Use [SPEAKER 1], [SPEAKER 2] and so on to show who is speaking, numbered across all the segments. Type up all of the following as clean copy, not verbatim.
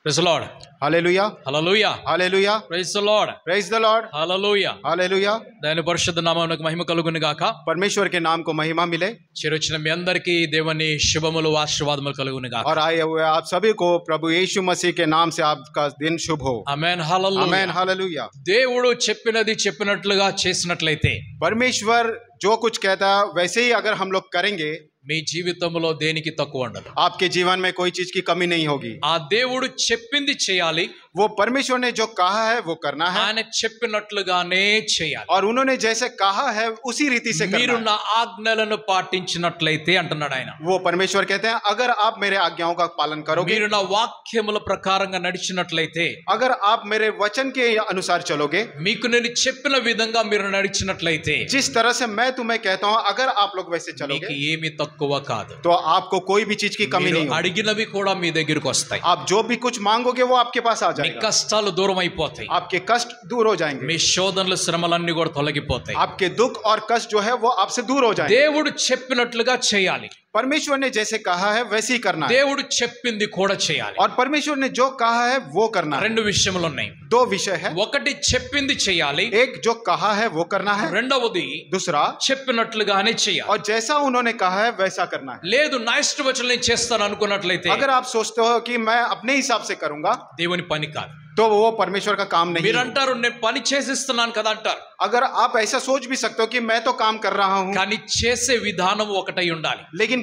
[SPEAKER 1] Praise the Lord.
[SPEAKER 2] Hallelujah
[SPEAKER 1] Hallelujah.
[SPEAKER 2] Hallelujah
[SPEAKER 1] Praise the Lord.
[SPEAKER 2] Praise the Lord
[SPEAKER 1] Hallelujah.
[SPEAKER 2] Hallelujah
[SPEAKER 1] దాని పరిశుద్ధ నామమునకు మహిమ కలుగును గాక.
[SPEAKER 2] परमेश्वर के नाम को महिमा मिले
[SPEAKER 1] చేరొచ్చిన మీ అందరికీ దేవుని శుభములు ఆశీర్వాదములు కలుగును గాక.
[SPEAKER 2] और आए हुए आप सभी को प्रभु यीशु मसीह के नाम से आपका दिन शुभ हो
[SPEAKER 1] ఆమేన్. హల్లెలూయా.
[SPEAKER 2] Amen hallelujah.
[SPEAKER 1] దేవుడు చెప్పినది చెప్పినట్లుగా చేసినట్లయితే
[SPEAKER 2] परमेश्वर जो कुछ कहता है वैसे ही अगर हम लोग करेंगे
[SPEAKER 1] మీ జీవితంలో దేనికి తక్కువ ఉండదు.
[SPEAKER 2] आपके जीवन में कोई चीज की कमी नहीं होगी।
[SPEAKER 1] ఆ దేవుడు చెప్పింది చేయాలి.
[SPEAKER 2] वो परमेश्वर ने जो कहा है वो करना है
[SPEAKER 1] ఆయన చెప్పినట్లుగానే చేయాలి.
[SPEAKER 2] और उन्होंने जैसे कहा है उसी रीति से
[SPEAKER 1] మీరు
[SPEAKER 2] करना
[SPEAKER 1] నా ఆజ్ఞలను పాటించినట్లయితే అంటున్నాడు ఆయన.
[SPEAKER 2] है। वो परमेश्वर कहते हैं अगर आप मेरे आज्ञाओं का पालन करोगे,
[SPEAKER 1] మీరు నా వాక్యముల ప్రకారంగా నడిచినట్లయితే,
[SPEAKER 2] अगर आप मेरे वचन के अनुसार चलोगे,
[SPEAKER 1] మీకు నేను చెప్పిన విధంగా మీరు నడిచినట్లయితే
[SPEAKER 2] जिस तरह से मैं तुम्हें कहता हूं अगर आप लोग वैसे
[SPEAKER 1] మీకు
[SPEAKER 2] चलोगे
[SPEAKER 1] ఏమి తక్కువ కాదు.
[SPEAKER 2] तो आपको कोई भी चीज की कमी
[SPEAKER 1] మీరు
[SPEAKER 2] नहीं होगी।
[SPEAKER 1] అడిగినవి కూడా మీ దగ్గరికి వస్తాయి.
[SPEAKER 2] आप जो भी कुछ मांगोगे वो आपके पास आ
[SPEAKER 1] మీ
[SPEAKER 2] जाएगा।
[SPEAKER 1] కష్టాలు దూరం అయిపోతాయి.
[SPEAKER 2] आपके कष्ट दूर हो जाएंगे,
[SPEAKER 1] మీ శోధనలు శ్రమలన్నీ కూడా తొలగిపోతాయి.
[SPEAKER 2] आपके दुख और कष्ट जो है वो आपसे दूर हो जाएंगे।
[SPEAKER 1] దేవుడు చెప్పినట్లుగా చేయాలి.
[SPEAKER 2] परमेश्वर ने जैसे कहा है वैसे ही करना है
[SPEAKER 1] దేవుడు చెప్పింది కూడా చేయాలి.
[SPEAKER 2] और परमेश्वर ने जो कहा है वो करना है।
[SPEAKER 1] రెండు విషయములు ఉన్నాయి.
[SPEAKER 2] दो विषय है,
[SPEAKER 1] ఒకటి చెప్పింది చేయాలి,
[SPEAKER 2] एक जो कहा है वो करना है,
[SPEAKER 1] రెండవది
[SPEAKER 2] दूसरा
[SPEAKER 1] చెప్పినట్లుగానే చేయాలి.
[SPEAKER 2] और जैसा उन्होंने कहा है वैसा करना है।
[SPEAKER 1] లేదు నా ఇష్ట వచ్చులు నేను చేస్తాను అనుకున్నట్లయితే
[SPEAKER 2] अगर आप सोचते हो कि मैं अपने हिसाब से करूंगा
[SPEAKER 1] దేవుని పని కాదు.
[SPEAKER 2] तो वो परमेश्वर का काम नहीं
[SPEAKER 1] మీరు
[SPEAKER 2] है।
[SPEAKER 1] అంటారు నేను పని చేసిస్తున్నాను కదా అంటారు,
[SPEAKER 2] अगर आप ऐसा सोच भी सकते हो कि मैं तो काम कर रहा हूं,
[SPEAKER 1] కానీ చేసే విధానం ఒకటై ఉండాలి.
[SPEAKER 2] लेकिन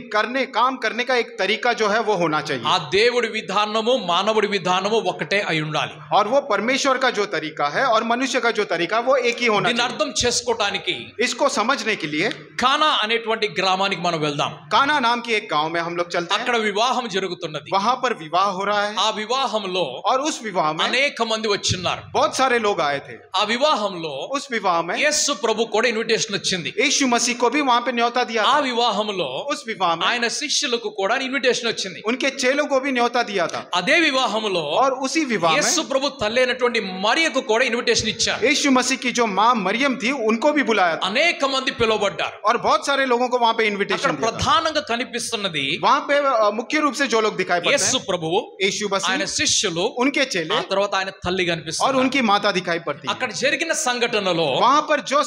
[SPEAKER 2] काम करने का एक तरीका जो है वो होना चाहिए।
[SPEAKER 1] ఆ దేవుడి విధానము మానవుడి విధానము ఒకటే అయి ఉండాలి.
[SPEAKER 2] और वो परमेश्वर का जो तरीका है और मनुष्य का जो तरीका वो एक ही होना
[SPEAKER 1] దీన్ని
[SPEAKER 2] चाहिए।
[SPEAKER 1] అర్థం చేసుకోవడానికి
[SPEAKER 2] इसको समझने के लिए
[SPEAKER 1] కానా అనేటువంటి గ్రామానికి మనం వెళ్దాం.
[SPEAKER 2] काना नाम की एक गांव में हम लोग चलते हैं।
[SPEAKER 1] అక్కడ వివాహం జరుగుతున్నది.
[SPEAKER 2] वहां पर विवाह हो रहा है
[SPEAKER 1] ఆ వివాహంలో
[SPEAKER 2] और उस विवाह में
[SPEAKER 1] అనేక మంది వచ్చిన్నారు.
[SPEAKER 2] बहुत सारे लोग आए थे।
[SPEAKER 1] ఆ వివాహంలో
[SPEAKER 2] उस विवाह में
[SPEAKER 1] యేసు ప్రభు కూడా ఇన్విటేషన్ వచ్చింది.
[SPEAKER 2] यीशु मसीह को भी वहां पे न्योता दिया
[SPEAKER 1] ఆ
[SPEAKER 2] था।
[SPEAKER 1] వివాహంలో
[SPEAKER 2] उस विवाह में
[SPEAKER 1] ఆయన శిష్యులకు కూడా ఇన్విటేషన్ వచ్చింది.
[SPEAKER 2] उनके चेलों को भी न्योता दिया था।
[SPEAKER 1] అదే వివాహంలో
[SPEAKER 2] और उसी विवाह
[SPEAKER 1] యేసు
[SPEAKER 2] में
[SPEAKER 1] ప్రభు తల్లి అయినటువంటి మరియకు కూడా ఇన్విటేషన్ ఇచ్చారు.
[SPEAKER 2] यीशु मसीह की जो मां मरियम थी उनको भी बुलाया था
[SPEAKER 1] అనేక మంది పిలువబడ్డారు.
[SPEAKER 2] और बहुत सारे लोगों को वहां पे
[SPEAKER 1] అక్కడ
[SPEAKER 2] इनविटेशन दिया था।
[SPEAKER 1] ప్రధానంగా కనిపిస్తున్నది
[SPEAKER 2] वहां पे मुख्य रूप से जो लोग दिखाई पड़ते
[SPEAKER 1] యేసు
[SPEAKER 2] हैं
[SPEAKER 1] ప్రభువు,
[SPEAKER 2] यीशु
[SPEAKER 1] ఆయన
[SPEAKER 2] मसीह,
[SPEAKER 1] శిష్యులు,
[SPEAKER 2] उनके चेले
[SPEAKER 1] ఆ తర్వాత ఆయన తల్లి
[SPEAKER 2] और
[SPEAKER 1] కనిపిస్తుంది.
[SPEAKER 2] उनकी माता दिखाई पड़ती है।
[SPEAKER 1] అక్కడ జరిగిన సంఘటనలో
[SPEAKER 2] वहां पर जो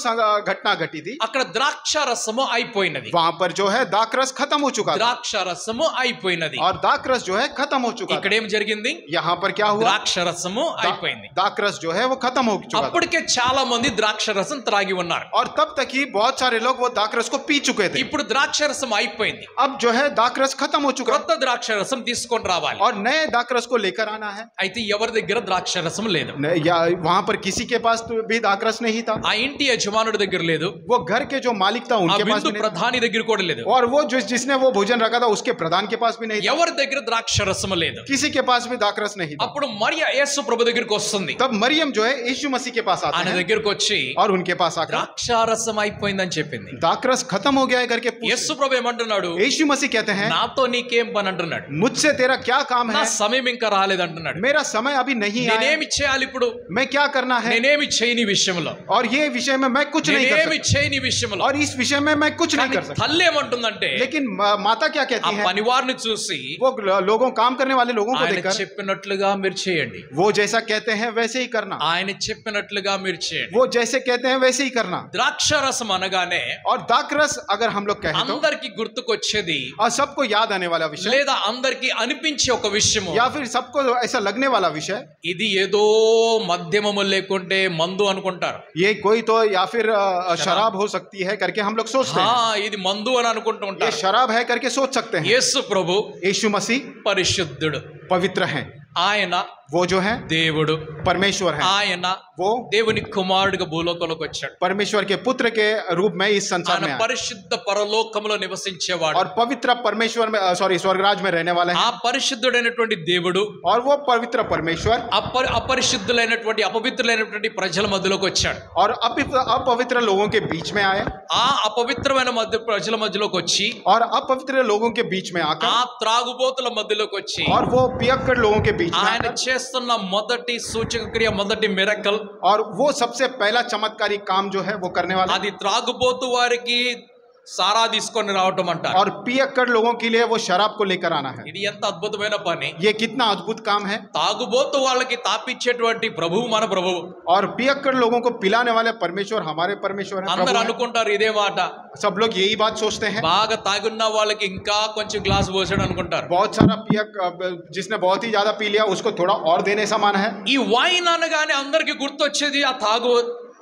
[SPEAKER 2] घटना घटी थी
[SPEAKER 1] అక్కడ ద్రాక్ష రసము అయిపోయినది.
[SPEAKER 2] वहां पर जो है दाखरस खत्म हो चुका था
[SPEAKER 1] ద్రాక్ష రసము అయిపోయినది.
[SPEAKER 2] और दाखरस जो है खत्म हो चुका
[SPEAKER 1] ఇక్కడ
[SPEAKER 2] था।
[SPEAKER 1] ఏం జరిగింది?
[SPEAKER 2] यहाँ पर क्या हुआ?
[SPEAKER 1] ద్రాక్ష రసము అయిపోయింది.
[SPEAKER 2] दाखरस जो है वो खत्म हो चुका था
[SPEAKER 1] అప్పటికే చాలా మంది ద్రాక్ష రసం త్రాగి ఉన్నారు.
[SPEAKER 2] और तब तक ही बहुत सारे लोग वो दाखरस को पी चुके थे।
[SPEAKER 1] ఇప్పుడు ద్రాక్ష రసం అయిపోయింది.
[SPEAKER 2] अब जो है दाखरस खत्म हो चुका
[SPEAKER 1] కొత్త ద్రాక్ష రసం తీసుకొని రావాలి.
[SPEAKER 2] और नए दाखरस को लेकर आना है।
[SPEAKER 1] అయితే ఎవరి దగ్గర ద్రాక్ష రసం లేదు.
[SPEAKER 2] या वहां पर किसी के पास तो भी दाखरस नहीं था।
[SPEAKER 1] ఆ ఇంటి యజమానుడి దగ్గర లేదు.
[SPEAKER 2] वो घर के जो मालिक था
[SPEAKER 1] ఆ
[SPEAKER 2] उनके पास
[SPEAKER 1] విందు
[SPEAKER 2] भी नहीं
[SPEAKER 1] ప్రధాని దగ్గర కూడా లేదు.
[SPEAKER 2] था। और वो जिसने वो भोजन रखा था उसके प्रधान के पास भी नहीं था।
[SPEAKER 1] ఎవరి దగ్గర ద్రాక్ష రసం లేదు.
[SPEAKER 2] किसी के पास भी दाखरस नहीं था।
[SPEAKER 1] అప్పుడు మరియ యేసు ప్రభు దగ్గరికి వస్తుంది.
[SPEAKER 2] तब मरियम जो है यीशु मसीह के पास आती
[SPEAKER 1] ఆయన
[SPEAKER 2] है
[SPEAKER 1] దగ్గరికి వచ్చి
[SPEAKER 2] और उनके पास आकर
[SPEAKER 1] ద్రాక్ష రసం అయిపోయిందని చెప్పింది.
[SPEAKER 2] दाखरस खत्म हो गया है करके
[SPEAKER 1] యేసు ప్రభు ఏమంటున్నాడు?
[SPEAKER 2] यीशु मसीह कहते हैं
[SPEAKER 1] నాతో నీకేం పని అంటున్నాడు.
[SPEAKER 2] मुझसे तेरा क्या काम
[SPEAKER 1] నా
[SPEAKER 2] है?
[SPEAKER 1] సమయం ఇంకా రాలేదంటున్నాడు.
[SPEAKER 2] मेरा समय अभी नहीं आया।
[SPEAKER 1] నేనేమి చేయాలి ఇప్పుడు?
[SPEAKER 2] मैं क्या करना है?
[SPEAKER 1] నేనేమి చేయని విషయంలో,
[SPEAKER 2] और ये विषय में मैं कुछ नहीं कर
[SPEAKER 1] నేనేమి
[SPEAKER 2] सकता।
[SPEAKER 1] చేయని విషయంలో.
[SPEAKER 2] और इस विषय में मैं कुछ नहीं
[SPEAKER 1] కానీ
[SPEAKER 2] कर सकता।
[SPEAKER 1] తల్లి ఏమంటుందంటే,
[SPEAKER 2] लेकिन माता क्या
[SPEAKER 1] ఆ
[SPEAKER 2] कहती है?
[SPEAKER 1] పనివారిని చూసి
[SPEAKER 2] वो लोगों काम करने वाले लोगों को
[SPEAKER 1] ఆయన
[SPEAKER 2] देखकर
[SPEAKER 1] చెప్పినట్లుగా మీరు చేయండి,
[SPEAKER 2] वो जैसा कहते हैं वैसे ही करना।
[SPEAKER 1] ఆయన చెప్పినట్లుగా మీరు చేయండి.
[SPEAKER 2] वो जैसे कहते हैं वैसे ही करना।
[SPEAKER 1] ద్రాక్ష రసం అనగానే
[SPEAKER 2] और दाखरस अगर हम लोग कहें तो
[SPEAKER 1] అందరికి గుర్తుకొచ్చేది
[SPEAKER 2] और सबको याद आने वाला विषय
[SPEAKER 1] లేదా అందరికి అనిపించే ఒక విషయము,
[SPEAKER 2] या फिर सबको ऐसा लगने वाला विषय,
[SPEAKER 1] ఇది ఏదో మధ్యమము లేకుంటే మందు అనుకుంటారు.
[SPEAKER 2] ये कोई तो या फिर शराब हो सकती है करके हम लोग सोचते हैं।
[SPEAKER 1] ఇది మందు అని అనుకుంటూ
[SPEAKER 2] ये
[SPEAKER 1] ఉంటారు.
[SPEAKER 2] शराब है करके सोच सकते हैं।
[SPEAKER 1] యేసు ప్రభు
[SPEAKER 2] यीशु मसीह
[SPEAKER 1] పరిశుద్ధుడు.
[SPEAKER 2] पवित्र हैं।
[SPEAKER 1] ఆయన
[SPEAKER 2] वो जो है
[SPEAKER 1] దేవుడు.
[SPEAKER 2] परमेश्वर है।
[SPEAKER 1] ఆయన
[SPEAKER 2] वो
[SPEAKER 1] దేవుని కుమారుడిగా భూలోకంలోకి వచ్చాడు.
[SPEAKER 2] परमेश्वर के पुत्र के रूप में इस संसार में
[SPEAKER 1] ఆయన
[SPEAKER 2] आए
[SPEAKER 1] పరిశుద్ధ పరలోకములో నివసించేవాడు.
[SPEAKER 2] और पवित्र परमेश्वर में स्वर्गराज में रहने वाले
[SPEAKER 1] ఆ
[SPEAKER 2] हैं।
[SPEAKER 1] పరిశుద్ధుడైనటువంటి దేవుడు
[SPEAKER 2] और वो पवित्र परमेश्वर
[SPEAKER 1] అపరిశుద్ధులైనటువంటి అపవిత్రులైనటువంటి ప్రజల మధ్యలోకి వచ్చాడు.
[SPEAKER 2] और अपवित्र लोगों के बीच में आए
[SPEAKER 1] ఆ అపవిత్రమైన ప్రజల మధ్యలోకి వచ్చి,
[SPEAKER 2] और अपवित्र लोगों के बीच में आकर
[SPEAKER 1] ఆ త్రాగుబోతుల మధ్యలోకి వచ్చి,
[SPEAKER 2] और वो पियक्कड़ लोगों के बीच में
[SPEAKER 1] ఆయన
[SPEAKER 2] आकर
[SPEAKER 1] చేస్తున్న మొదటి సూచక క్రియ, మొదటి మిరకల్,
[SPEAKER 2] और वो सबसे पहला चमत्कारी काम जो है वो करने वाला,
[SPEAKER 1] అది త్రాగుబోతు వారికి సారా తీసుకొని రావటం అంటారు.
[SPEAKER 2] और पियक्कड़ लोगों के लिए वो शराब को लेकर आना है.
[SPEAKER 1] ఇది ఎంత అద్భుతమైన పని.
[SPEAKER 2] ये कितना अद्भुत काम है.
[SPEAKER 1] తాగుబోతు వాళ్ళకి తాపిచ్చేటువంటి ప్రభువు మన ప్రభువు.
[SPEAKER 2] और पियक्कड़ लोगों को पिलाने वाले परमेश्वर हमारे परमेश्वर हैं.
[SPEAKER 1] అందరూ అనుకుంటారు ఇదే మాట.
[SPEAKER 2] सब लोग यही बात सोचते हैं.
[SPEAKER 1] బాగా తాగున్న వాళ్ళకి ఇంకా కొంచెం గ్లాస్ పోసాడు అనుకుంటారు.
[SPEAKER 2] बहुत सारा जिसने बहुत ही ज्यादा पी लिया उसको थोड़ा और देने समान है.
[SPEAKER 1] ఈ వైన్ అనగానే అందరికి గుర్తొచ్చేది ఆ తాగు,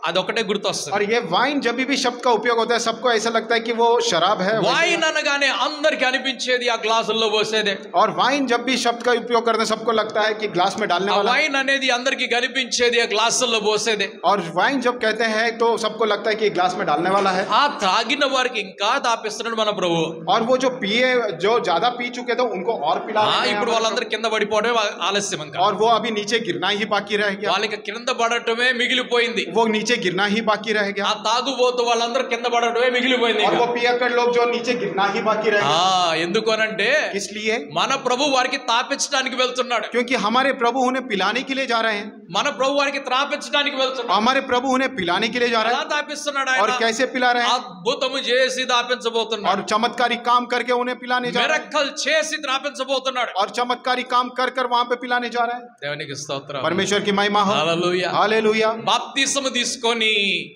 [SPEAKER 1] అదొకటే గుర్తొస్తుంది.
[SPEAKER 2] और ये वाइन जब भी शब्द का उपयोग होता है सबको ऐसा लगता है कि वो शराब है.
[SPEAKER 1] వైన్ అనగానే అందరికి అనిపించేది ఆ గ్లాసుల్లో పోసేదే.
[SPEAKER 2] और वाइन जब भी शब्द का उपयोग करते हैं सबको लगता है कि ग्लास में डालने वाला.
[SPEAKER 1] వైన్ అనేది అందరికి కనిపించేది ఆ గ్లాసుల్లో పోసేదే.
[SPEAKER 2] और वाइन जब कहते हैं तो सबको लगता है कि ग्लास में डालने वाला है.
[SPEAKER 1] ఆ తాగిన వారికి ఇంకా తాపిస్తున్నాడు మన ప్రభు.
[SPEAKER 2] और वो जो पिए जो ज्यादा पी चुके थे उनको और पिला रहे हैं.
[SPEAKER 1] ఇప్పుడు వాళ్ళందరూ కింద పడిపోవడమే ఆలస్యం. ఇంకా
[SPEAKER 2] और वो अभी नीचे गिरना ही बाकी रह गया.
[SPEAKER 1] వాళ్ళకి కింద పడటమే మిగిలిపోయింది.
[SPEAKER 2] वो नीचे गिरना ही बाकी रह गया.
[SPEAKER 1] ఆ తాగుబోతు వాళ్ళందరూ కింద పడటమే మిగిలిపోయింది.
[SPEAKER 2] और वो पियक्कड़ लोग जो नीचे गिरना ही बाकी रह गया.
[SPEAKER 1] ఎందుకు అనంటే
[SPEAKER 2] इसलिए
[SPEAKER 1] మన ప్రభు వారికి తాపించడానికి వెళ్తున్నాడు.
[SPEAKER 2] क्योंकि हमारे प्रभु उन्हें पिलाने के लिए जा रहे हैं.
[SPEAKER 1] మన ప్రభు వారికి తాపించడానికి వెళ్తున్నాడు.
[SPEAKER 2] हमारे प्रभु उन्हें पिलाने के लिए जा रहे
[SPEAKER 1] ఎలా
[SPEAKER 2] हैं.
[SPEAKER 1] తాపిస్తున్నాడు
[SPEAKER 2] और
[SPEAKER 1] ఆయన?
[SPEAKER 2] कैसे पिला रहे हैं?
[SPEAKER 1] అద్భుతము చేసి తాపించబోతున్నాడు.
[SPEAKER 2] और चमत्कारी काम करके उन्हें पिलाने जा रहे हैं.
[SPEAKER 1] మిరకల్ చేసి తాపించబోతున్నాడు.
[SPEAKER 2] और चमत्कारी काम कर कर वहां पे पिलाने जा रहे हैं.
[SPEAKER 1] దేవునికి స్తోత్రం.
[SPEAKER 2] परमेश्वर की महिमा हो.
[SPEAKER 1] హల్లెలూయా.
[SPEAKER 2] हालेलुया.
[SPEAKER 1] బాప్తిస్మము తీసుకొని,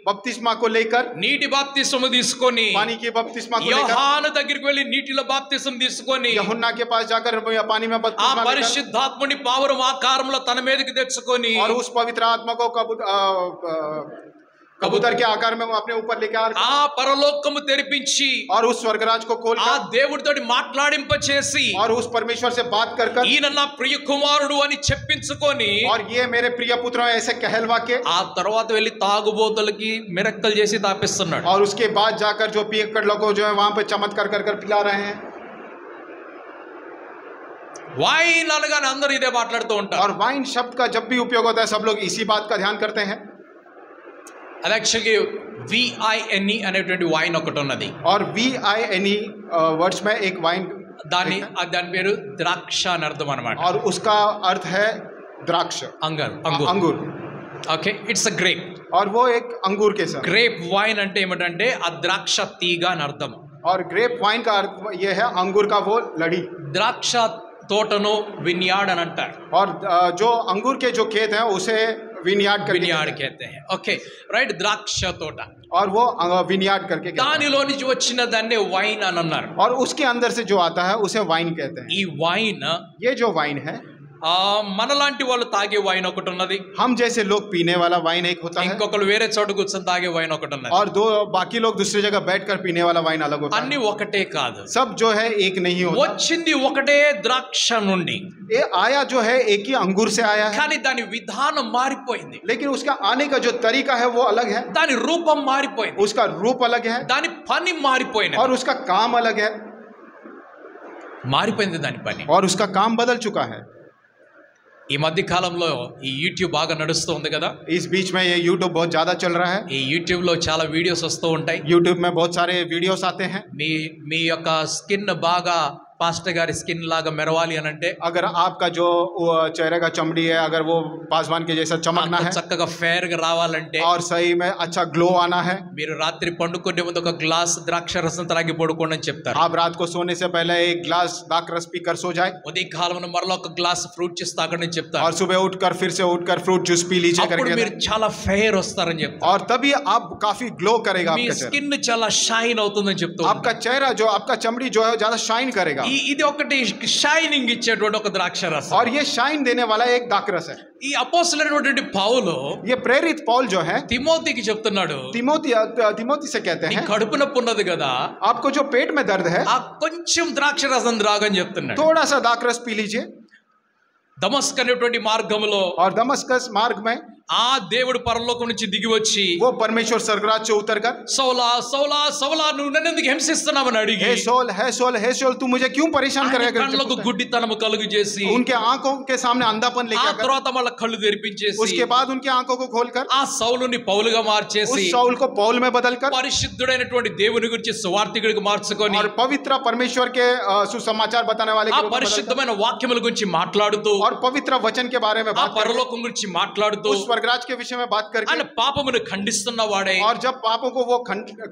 [SPEAKER 2] बपतिस्मा को लेकर,
[SPEAKER 1] నీటి బాప్తిస్మము తీసుకొని,
[SPEAKER 2] पानी की बपतिस्मा को लेकर,
[SPEAKER 1] యోహాను దగ్గరికి వెళ్ళి నీటిలో బాప్తిస్మం తీసుకొని,
[SPEAKER 2] यूहन्ना के पास जाकर पानी में
[SPEAKER 1] ఆ
[SPEAKER 2] बपतिस्मा लेकर,
[SPEAKER 1] పరిశుద్ధాత్ముని పావురం ఆకారంలో తన మీదకి తెచ్చుకొని,
[SPEAKER 2] और उस पवित्र आत्मा को कबूतर के आकार में वो अपने ऊपर लेकर,
[SPEAKER 1] ఆ పరలోకము తెరిపించి,
[SPEAKER 2] और उस स्वर्गराज को
[SPEAKER 1] ఆ
[SPEAKER 2] खोलकर,
[SPEAKER 1] దేవుడితోటి మాట్లాడింప చేసి,
[SPEAKER 2] और उस परमेश्वर से बात कर कर,
[SPEAKER 1] ఈయన నా ప్రియ కుమారుడు అని చెప్పించుకొని,
[SPEAKER 2] और ये मेरे प्रिय पुत्र हैं ऐसे कहलवा के,
[SPEAKER 1] ఆ తర్వాత వెళ్ళి తాగుబోతులకి మిరక్కలు చేసి తాపిస్తున్నాడు.
[SPEAKER 2] और उसके बाद जाकर जो पियक्कड़ लोगों को जो है वहां पे चमत्कार कर कर पिला रहे हैं.
[SPEAKER 1] వైన్ అనగానే అందరూ ఇదే మాట్లాడుతూ ఉంటారు.
[SPEAKER 2] और वाइन शब्द का जब भी उपयोग होता है सब लोग इसी बात का ध्यान करते हैं.
[SPEAKER 1] అది యాక్చువల్లీ VINE అనేటువంటి వైన్ ఒకటి ఉన్నది.
[SPEAKER 2] और VINE वर्ड्स में एक वाइन,
[SPEAKER 1] దాని పేరు ద్రాక్ష అని అర్థం అన్నమాట.
[SPEAKER 2] और उसका अर्थ है द्राक्ष, अंगूर.
[SPEAKER 1] Okay, it's a grape.
[SPEAKER 2] और वो एक अंगूर के साथ.
[SPEAKER 1] గ్రేప్ వైన్ అంటే ఏమిటంటే ఆ ద్రాక్ష తీగ అని అర్థం.
[SPEAKER 2] और ग्रेप वाइन का अर्थ ये है अंगूर का वो लड़ी.
[SPEAKER 1] ద్రాక్ష తోటను విన్యార్డ్ అని అంటారు.
[SPEAKER 2] और जो अंगूर के जो खेत हैं उसे विनयार्ड
[SPEAKER 1] कहते हैं. ఓకే రైట్, ద్రాక్ష తోట.
[SPEAKER 2] और वो विनयार्ड करके
[SPEAKER 1] దానిలో నుంచి వచ్చిన దాన్నే వైన్ అని అన్నారు.
[SPEAKER 2] और उसके अंदर से जो आता है उसे वाइन कहते हैं.
[SPEAKER 1] ఈ వైన్,
[SPEAKER 2] ये जो वाइन है,
[SPEAKER 1] మనలాంటి వాళ్ళు తాగే వైన్ ఒకటి ఉన్నది.
[SPEAKER 2] हम जैसे लोग पीने वाला वाइन एक होता है.
[SPEAKER 1] ఇంకొకరు వేరే చోట కూర్చొని తాగే వైన్ ఒకటి ఉన్నది.
[SPEAKER 2] और दो बाकी लोग दूसरी जगह बैठकर पीने वाला वाइन अलग होता है.
[SPEAKER 1] అన్ని ఒకటే కాదు.
[SPEAKER 2] सब जो है एक नहीं होता.
[SPEAKER 1] వచ్చింది ఒకటే ద్రాక్ష నుండి.
[SPEAKER 2] ये आया जो है एक ही अंगूर से आया है.
[SPEAKER 1] కానీ దాని విధానం మారిపోయింది.
[SPEAKER 2] लेकिन उसका आने का जो तरीका है वो अलग है.
[SPEAKER 1] దాని రూపం మారిపోయింది.
[SPEAKER 2] उसका रूप अलग है.
[SPEAKER 1] దాని పని మారిపోయింది.
[SPEAKER 2] और उसका काम अलग है.
[SPEAKER 1] మారిపోయింది దాని పని.
[SPEAKER 2] और उसका काम बदल चुका है.
[SPEAKER 1] ఈ మధ్య కాలంలో ఈ యూట్యూబ్ బాగా నడుస్తూ ఉంది కదా.
[SPEAKER 2] इस बीच में ये यूट्यूब बहुत ज्यादा चल रहा है.
[SPEAKER 1] ఈ యూట్యూబ్ లో చాలా వీడియోస్ వస్తూ ఉంటాయి.
[SPEAKER 2] यूट्यूब में बहुत सारे वीडियोस आते हैं.
[SPEAKER 1] మీ యొక్క స్కిన్ బాగా పాస్టర్ గారి స్కిన్ లాగా మెరవాలి అని అంటే,
[SPEAKER 2] अगर आपका जो चेहरे का चमड़ी है अगर वो पासवान के जैसा चमकना है,
[SPEAKER 1] చక్కగా ఫెయిర్ గా రావాలంటే,
[SPEAKER 2] और सही में अच्छा ग्लो आना है,
[SPEAKER 1] మీరు రాత్రి పండుకునే ముందు ఒక గ్లాస్ ద్రాక్ష రసం త్రాగి పడుకోండి అని చెప్తారు.
[SPEAKER 2] आप रात को सोने से पहले एक ग्लास दाख रस पीकर सो जाए.
[SPEAKER 1] ఉదయకాలం మరలా ఒక గ్లాస్ ఫ్రూట్ జ్యూస్ తాగండి అని చెప్తారు.
[SPEAKER 2] और सुबह उठकर फिर से उठकर फ्रूट जूस पी लीजिए
[SPEAKER 1] అప్పుడు మీరు
[SPEAKER 2] करके,
[SPEAKER 1] చాలా ఫెయిర్ వస్తారని చెప్తారు.
[SPEAKER 2] और तभी आप काफी ग्लो करेगा.
[SPEAKER 1] మీ
[SPEAKER 2] आपका चेहरा,
[SPEAKER 1] స్కిన్ చాలా షైన్ అవుతుందని చెప్తారు.
[SPEAKER 2] आपका चेहरा जो आपका चमड़ी जो है ज्यादा शाइन करेगा.
[SPEAKER 1] ఇది ఒకటి షైనింగ్ ఇచ్చేటువంటి ఒక ద్రాక్ష రసం.
[SPEAKER 2] और ये शाइन देने वाला एक दाखरस है.
[SPEAKER 1] ఈ అపోస్తలుడైనటువంటి పౌలు
[SPEAKER 2] ये प्रेरित पौल जो है
[SPEAKER 1] తిమోతికి చెప్తున్నాడు,
[SPEAKER 2] तिमोती से कहते
[SPEAKER 1] నీ
[SPEAKER 2] हैं,
[SPEAKER 1] కడుపు నొప్పి ఉన్నది కదా,
[SPEAKER 2] आपको जो पेट में दर्द है
[SPEAKER 1] ఆ కొంచెం ద్రాక్ష రసం త్రాగని చెప్తున్నాడు.
[SPEAKER 2] थोड़ा सा दाखरस पी लीजिए.
[SPEAKER 1] దమస్క్ అనేటువంటి మార్గంలో
[SPEAKER 2] और दमस्कस मार्ग में
[SPEAKER 1] ఆ దేవుడు పరలోకం నుంచి దిగి వచ్చి,
[SPEAKER 2] वो परमेश्वर स्वर्गराज से उतरकर,
[SPEAKER 1] సౌలా సౌలా సౌలా నువ్వు నన్ను ఎందుకు హింసిస్తున్నావని అడిగి,
[SPEAKER 2] हे सोल तू मुझे क्यों परेशान
[SPEAKER 1] ఆయన
[SPEAKER 2] करेगा
[SPEAKER 1] కళ్ళకు
[SPEAKER 2] करके,
[SPEAKER 1] గుడ్డితనము కలుగు చేసి,
[SPEAKER 2] उनके आंखों के सामने अंधापन
[SPEAKER 1] ఆ
[SPEAKER 2] लेके आकर,
[SPEAKER 1] తర్వాత మళ్ళీ కళ్ళు తెరిపించేసి,
[SPEAKER 2] उसके बाद उनकी आंखों को खोलकर
[SPEAKER 1] ఆ సౌలుని పౌలుగా
[SPEAKER 2] उस
[SPEAKER 1] మార్చేసి,
[SPEAKER 2] साउल को पौल में बदलकर,
[SPEAKER 1] పరిశుద్ధుడైనటువంటి దేవుని గురించి సువార్తికుడికి మార్చుకొని,
[SPEAKER 2] और पवित्र परमेश्वर के सुसमाचार बताने वाले
[SPEAKER 1] ఆ
[SPEAKER 2] के रूप में बदलकर,
[SPEAKER 1] పరిశుద్ధమైన వాక్యముల గురించి మాట్లాడుతూ,
[SPEAKER 2] और पवित्र वचन के बारे में
[SPEAKER 1] ఆ
[SPEAKER 2] बात करके,
[SPEAKER 1] పరలోకం గురించి మాట్లాడుతూ,
[SPEAKER 2] उस स्वर्ग स्वर्गराज के विषय में बात करके
[SPEAKER 1] ఆయన పాపమును ఖండిస్తున్న వాడే,
[SPEAKER 2] और जब पापों को वो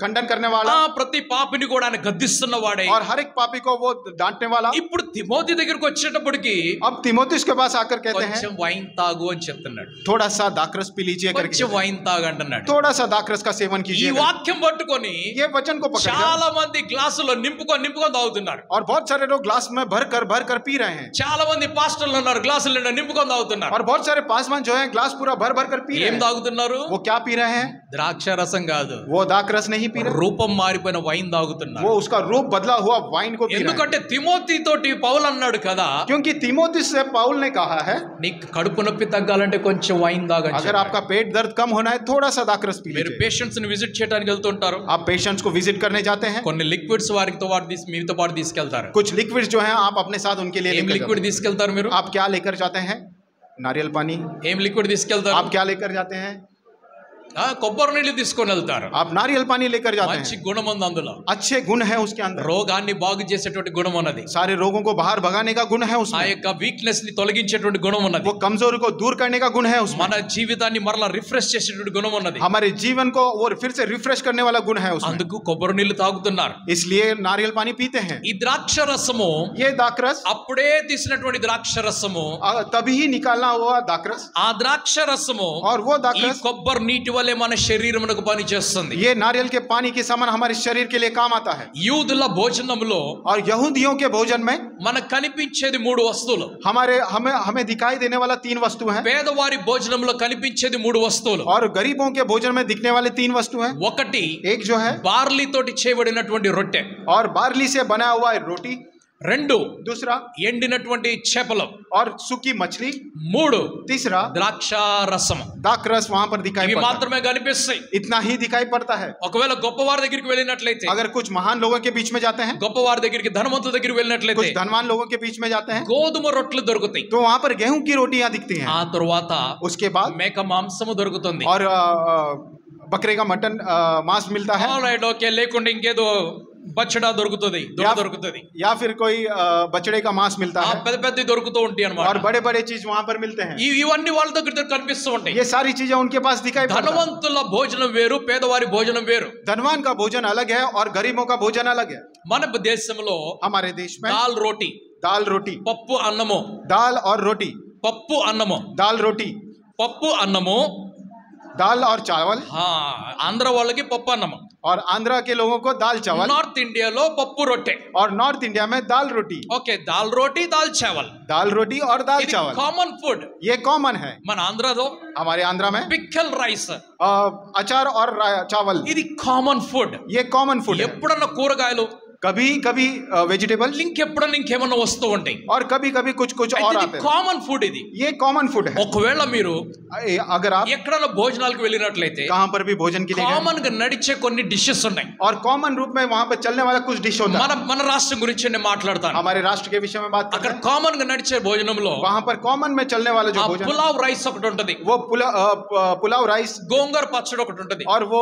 [SPEAKER 2] खंडन करने वाला
[SPEAKER 1] ప్రతి పాపిని కూడా ఆయన గద్దిస్తున్న వాడే,
[SPEAKER 2] और हर एक पापी को वो डांटने वाला।
[SPEAKER 1] ఇప్పుడు తిమోతి దగ్గరికి వచ్చేటప్పటికి
[SPEAKER 2] अब तिमोथेयुस के पास आकर कहते हैं
[SPEAKER 1] కొంచెం వైన్ తాగు అని చెప్తున్నాడు,
[SPEAKER 2] थोड़ा सा दाखरस पी लीजिए करके,
[SPEAKER 1] కొంచెం వైన్ తాగు అంటున్నాడు।
[SPEAKER 2] थोड़ा सा दाखरस का सेवन
[SPEAKER 1] ఈ
[SPEAKER 2] कीजिए।
[SPEAKER 1] వాక్యం పట్టుకొని
[SPEAKER 2] ये वचन को पकड़
[SPEAKER 1] చాలా మంది గ్లాసులో నింపుకొని తాగుతున్నారు,
[SPEAKER 2] और बहुत सारे लोग ग्लास में भर कर पी रहे हैं,
[SPEAKER 1] చాలా మంది పాస్టర్లు ఉన్నారు గ్లాసులు నింపుకొని తాగుతున్నారు।
[SPEAKER 2] और बहुत सारे पासवान जो है ग्लास पूरा भर कर पी रहे
[SPEAKER 1] ఏం
[SPEAKER 2] हैं।
[SPEAKER 1] తాగుతున్నారు?
[SPEAKER 2] वो क्या पी रहे हैं?
[SPEAKER 1] ద్రాక్ష రసం కాదు,
[SPEAKER 2] वो दाखरस नहीं पी रहे,
[SPEAKER 1] రూపం మారిపోయిన వైన్ తాగుతున్నారు।
[SPEAKER 2] वो उसका रूप बदला हुआ वाइन को पी रहे हैं।
[SPEAKER 1] ఎందుకంటే తిమోతి తోటి పౌలు అన్నాడు కదా,
[SPEAKER 2] क्योंकि तिमोथियुस से पौल ने कहा है
[SPEAKER 1] నీకు కడుపు నొప్పి తగ్గాలంటే కొంచెం వైన్ తాగండి।
[SPEAKER 2] अगर आपका पेट दर्द कम होना है थोड़ा सा दाखरस पी
[SPEAKER 1] మీరు
[SPEAKER 2] लीजिए।
[SPEAKER 1] పేషెంట్స్ ని విజిట్ చేయడానికి వెళ్తుంటారు,
[SPEAKER 2] आप पेशेंट्स को विजिट करने जाते हैं,
[SPEAKER 1] కొన్ని లిక్విడ్స్ మీతో పాటు తీసుకెళ్తారు।
[SPEAKER 2] कुछ लिक्विड्स जो हैं आप अपने साथ उनके लिए
[SPEAKER 1] ఏం
[SPEAKER 2] लेकर
[SPEAKER 1] లిక్విడ్
[SPEAKER 2] जाते
[SPEAKER 1] తీసుకెళ్తారు మీరు?
[SPEAKER 2] हैं। आप क्या लेकर जाते हैं? नारियल पानी।
[SPEAKER 1] ఏం లిక్విడ్ తీసుకెళ్తారు?
[SPEAKER 2] आप क्या लेकर जाते हैं?
[SPEAKER 1] కొబ్బరి నీళ్ళు తీసుకొని వెళ్తారు।
[SPEAKER 2] आप नारियल पानी लेकर जाते
[SPEAKER 1] మంచి
[SPEAKER 2] हैं,
[SPEAKER 1] గుణం ఉంది అందులో,
[SPEAKER 2] अच्छे गुण है उसके अंदर,
[SPEAKER 1] రోగాన్ని బాగు చేసేటువంటి గుణం ఉన్నది,
[SPEAKER 2] सारे रोगों को बाहर भगाने का गुण है
[SPEAKER 1] ఆ
[SPEAKER 2] उसमें,
[SPEAKER 1] యొక్క వీక్నెస్ ని తొలగించేటువంటి గుణం ఉన్నది,
[SPEAKER 2] वो कमजोरी को दूर करने का गुण है उसमें,
[SPEAKER 1] మన జీవితాన్ని మరలా రిఫ్రెష్ చేసేటువంటి గుణం ఉన్నది।
[SPEAKER 2] हमारे जीवन को वो फिर से रिफ्रेश करने वाला गुण है उसमें,
[SPEAKER 1] అందుకు కొబ్బరి నీళ్ళు తాగుతున్నారు।
[SPEAKER 2] इसलिए नारियल पानी पीते हैं।
[SPEAKER 1] ఈ ద్రాక్ష రసము
[SPEAKER 2] ये दाखरस
[SPEAKER 1] అప్పుడే తీసినటువంటి ద్రాక్ష రసము,
[SPEAKER 2] तभी ही निकालना हुआ दाखरस,
[SPEAKER 1] ఆ ద్రాక్ష రసము
[SPEAKER 2] और वो
[SPEAKER 1] ఈ
[SPEAKER 2] दाखरस
[SPEAKER 1] కొబ్బరి నీటి వలె మన శరీరమునకు పని చేస్తుంది।
[SPEAKER 2] ये नारियल के पानी के समान हमारे शरीर के लिए काम आता है।
[SPEAKER 1] యూదుల భోజనములో
[SPEAKER 2] और यहूदियों के भोजन में
[SPEAKER 1] మనకు కనిపించేది మూడు వస్తువులు,
[SPEAKER 2] हमें दिखाई देने वाला 3 वस्तु हैं,
[SPEAKER 1] పేదవారి భోజనంలో కనిపించేది మూడు వస్తువులు।
[SPEAKER 2] और गरीबों के भोजन में दिखने वाले 3 वस्तु हैं।
[SPEAKER 1] ఒకటి
[SPEAKER 2] एक जो है
[SPEAKER 1] బార్లీ తోటి చేయబడినటువంటి రొట్టె,
[SPEAKER 2] और बार्ली से बना हुआ है रोटी,
[SPEAKER 1] రెండు
[SPEAKER 2] दूसरा
[SPEAKER 1] ఎండినటువంటి చేపలు,
[SPEAKER 2] और सूखी मछली,
[SPEAKER 1] మూడు
[SPEAKER 2] तीसरा
[SPEAKER 1] ద్రాక్ష రసము।
[SPEAKER 2] दाखरस वहां पर दिखाई
[SPEAKER 1] ఇవి
[SPEAKER 2] पड़ता
[SPEAKER 1] మాత్రమే కనిపిస్తాయి।
[SPEAKER 2] है, इतना ही दिखाई पड़ता है।
[SPEAKER 1] ఒకవేళ గొప్పవారి దగ్గరికి వెళ్ళినట్లయితే,
[SPEAKER 2] अगर कुछ महान लोगों के बीच में जाते हैं,
[SPEAKER 1] గొప్పవారి దగ్గరికి ధనవంతుల దగ్గరికి వెళ్ళినట్లయితే
[SPEAKER 2] कुछ धनवान लोगों के बीच में जाते हैं,
[SPEAKER 1] గోధుమ రొట్టెలు దొరుకుతాయి,
[SPEAKER 2] तो वहां पर गेहूं की रोटियां दिखती हैं।
[SPEAKER 1] ఆ తరువాత
[SPEAKER 2] उसके बाद
[SPEAKER 1] మేక మాంసము దొరుకుతుంది।
[SPEAKER 2] और बकरे का मटन मांस मिलता है,
[SPEAKER 1] ఆల్రైట్, ఓకే, లేకుంటే ఇంకేదో బచ్చడా దొరుకుతుంది, దొరుకుతుంది,
[SPEAKER 2] या फिर कोई बछड़े का मांस मिलता है,
[SPEAKER 1] పెద్ద పెద్ద దొరుకుతూ ఉంటాయి
[SPEAKER 2] और
[SPEAKER 1] అన్నమాట।
[SPEAKER 2] बड़े बड़े चीज वहां पर मिलते हैं।
[SPEAKER 1] ఇవన్నీ వాళ్ళ దగ్గర కనిపిస్తూ ఉంటాయి।
[SPEAKER 2] ये सारी चीजें उनके पास दिखाई पड़ता है।
[SPEAKER 1] ధనవంతుల భోజనం వేరు, పేదవారి భోజనం వేరు।
[SPEAKER 2] धनवान का भोजन अलग है और गरीबों का भोजन अलग है।
[SPEAKER 1] మన దేశంలో
[SPEAKER 2] हमारे देश में
[SPEAKER 1] దాల్ రోటీ,
[SPEAKER 2] दाल रोटी,
[SPEAKER 1] పప్పు అన్నము,
[SPEAKER 2] दाल और रोटी,
[SPEAKER 1] పప్పు అన్నము,
[SPEAKER 2] दाल रोटी,
[SPEAKER 1] పప్పు అన్నము,
[SPEAKER 2] दाल और चावल,
[SPEAKER 1] ఆంధ్ర వాళ్ళకి పప్పు అన్నము,
[SPEAKER 2] और आंध्रा के लोगों को दाल चावल,
[SPEAKER 1] నార్త్ ఇండియాలో పప్పు రొట్టె,
[SPEAKER 2] और नॉर्थ इंडिया में दाल रोटी,
[SPEAKER 1] ఓకే, దాల్ రోటీ దాల్ చావల్,
[SPEAKER 2] दाल रोटी और दाल
[SPEAKER 1] ఇది
[SPEAKER 2] चावल,
[SPEAKER 1] కామన్ ఫుడ్।
[SPEAKER 2] ये कॉमन है।
[SPEAKER 1] మన ఆంధ్రలో
[SPEAKER 2] हमारे आंध्रा में
[SPEAKER 1] పిక్కల్ రైస్,
[SPEAKER 2] अचार और चावल,
[SPEAKER 1] ఇది కామన్ ఫుడ్।
[SPEAKER 2] ये कॉमन फूड है।
[SPEAKER 1] ఎప్పుడన్నా కూరగాయలు,
[SPEAKER 2] कभी कभी वेजिटेबल,
[SPEAKER 1] ఇంకెప్పుడన్నా ఇంకేమన్నా వస్తూ ఉంటాయి,
[SPEAKER 2] और कभी कभी कुछ कुछ और आते हैं।
[SPEAKER 1] కామన్ ఫుడ్ ఇది।
[SPEAKER 2] ये कॉमन फूड है।
[SPEAKER 1] ఒకవేళ మీరు
[SPEAKER 2] अगर आप
[SPEAKER 1] ఎక్కడన్నా భోజనాలకు వెళ్ళినట్లయితే
[SPEAKER 2] कहां पर भी भोजन के लिए गए,
[SPEAKER 1] కామన్ గా నడిచే కొన్ని డిషెస్ ఉన్నాయి।
[SPEAKER 2] और कॉमन रूप में वहां पर चलने वाला कुछ डिश होता है।
[SPEAKER 1] మన రాష్ట్రం గురించి నేను మాట్లాడతాను।
[SPEAKER 2] हमारे राष्ट्र के विषय में बात करते
[SPEAKER 1] అక్కడ
[SPEAKER 2] हैं।
[SPEAKER 1] కామన్ గా నడిచే భోజనంలో
[SPEAKER 2] वहां पर कॉमन में चलने वाला जो भोजन,
[SPEAKER 1] పులావ్ రైస్ ఒకటి ఉంటది,
[SPEAKER 2] वो पुलाव राइस,
[SPEAKER 1] గోంగూర పచ్చడి ఒకటి ఉంటది,
[SPEAKER 2] और वो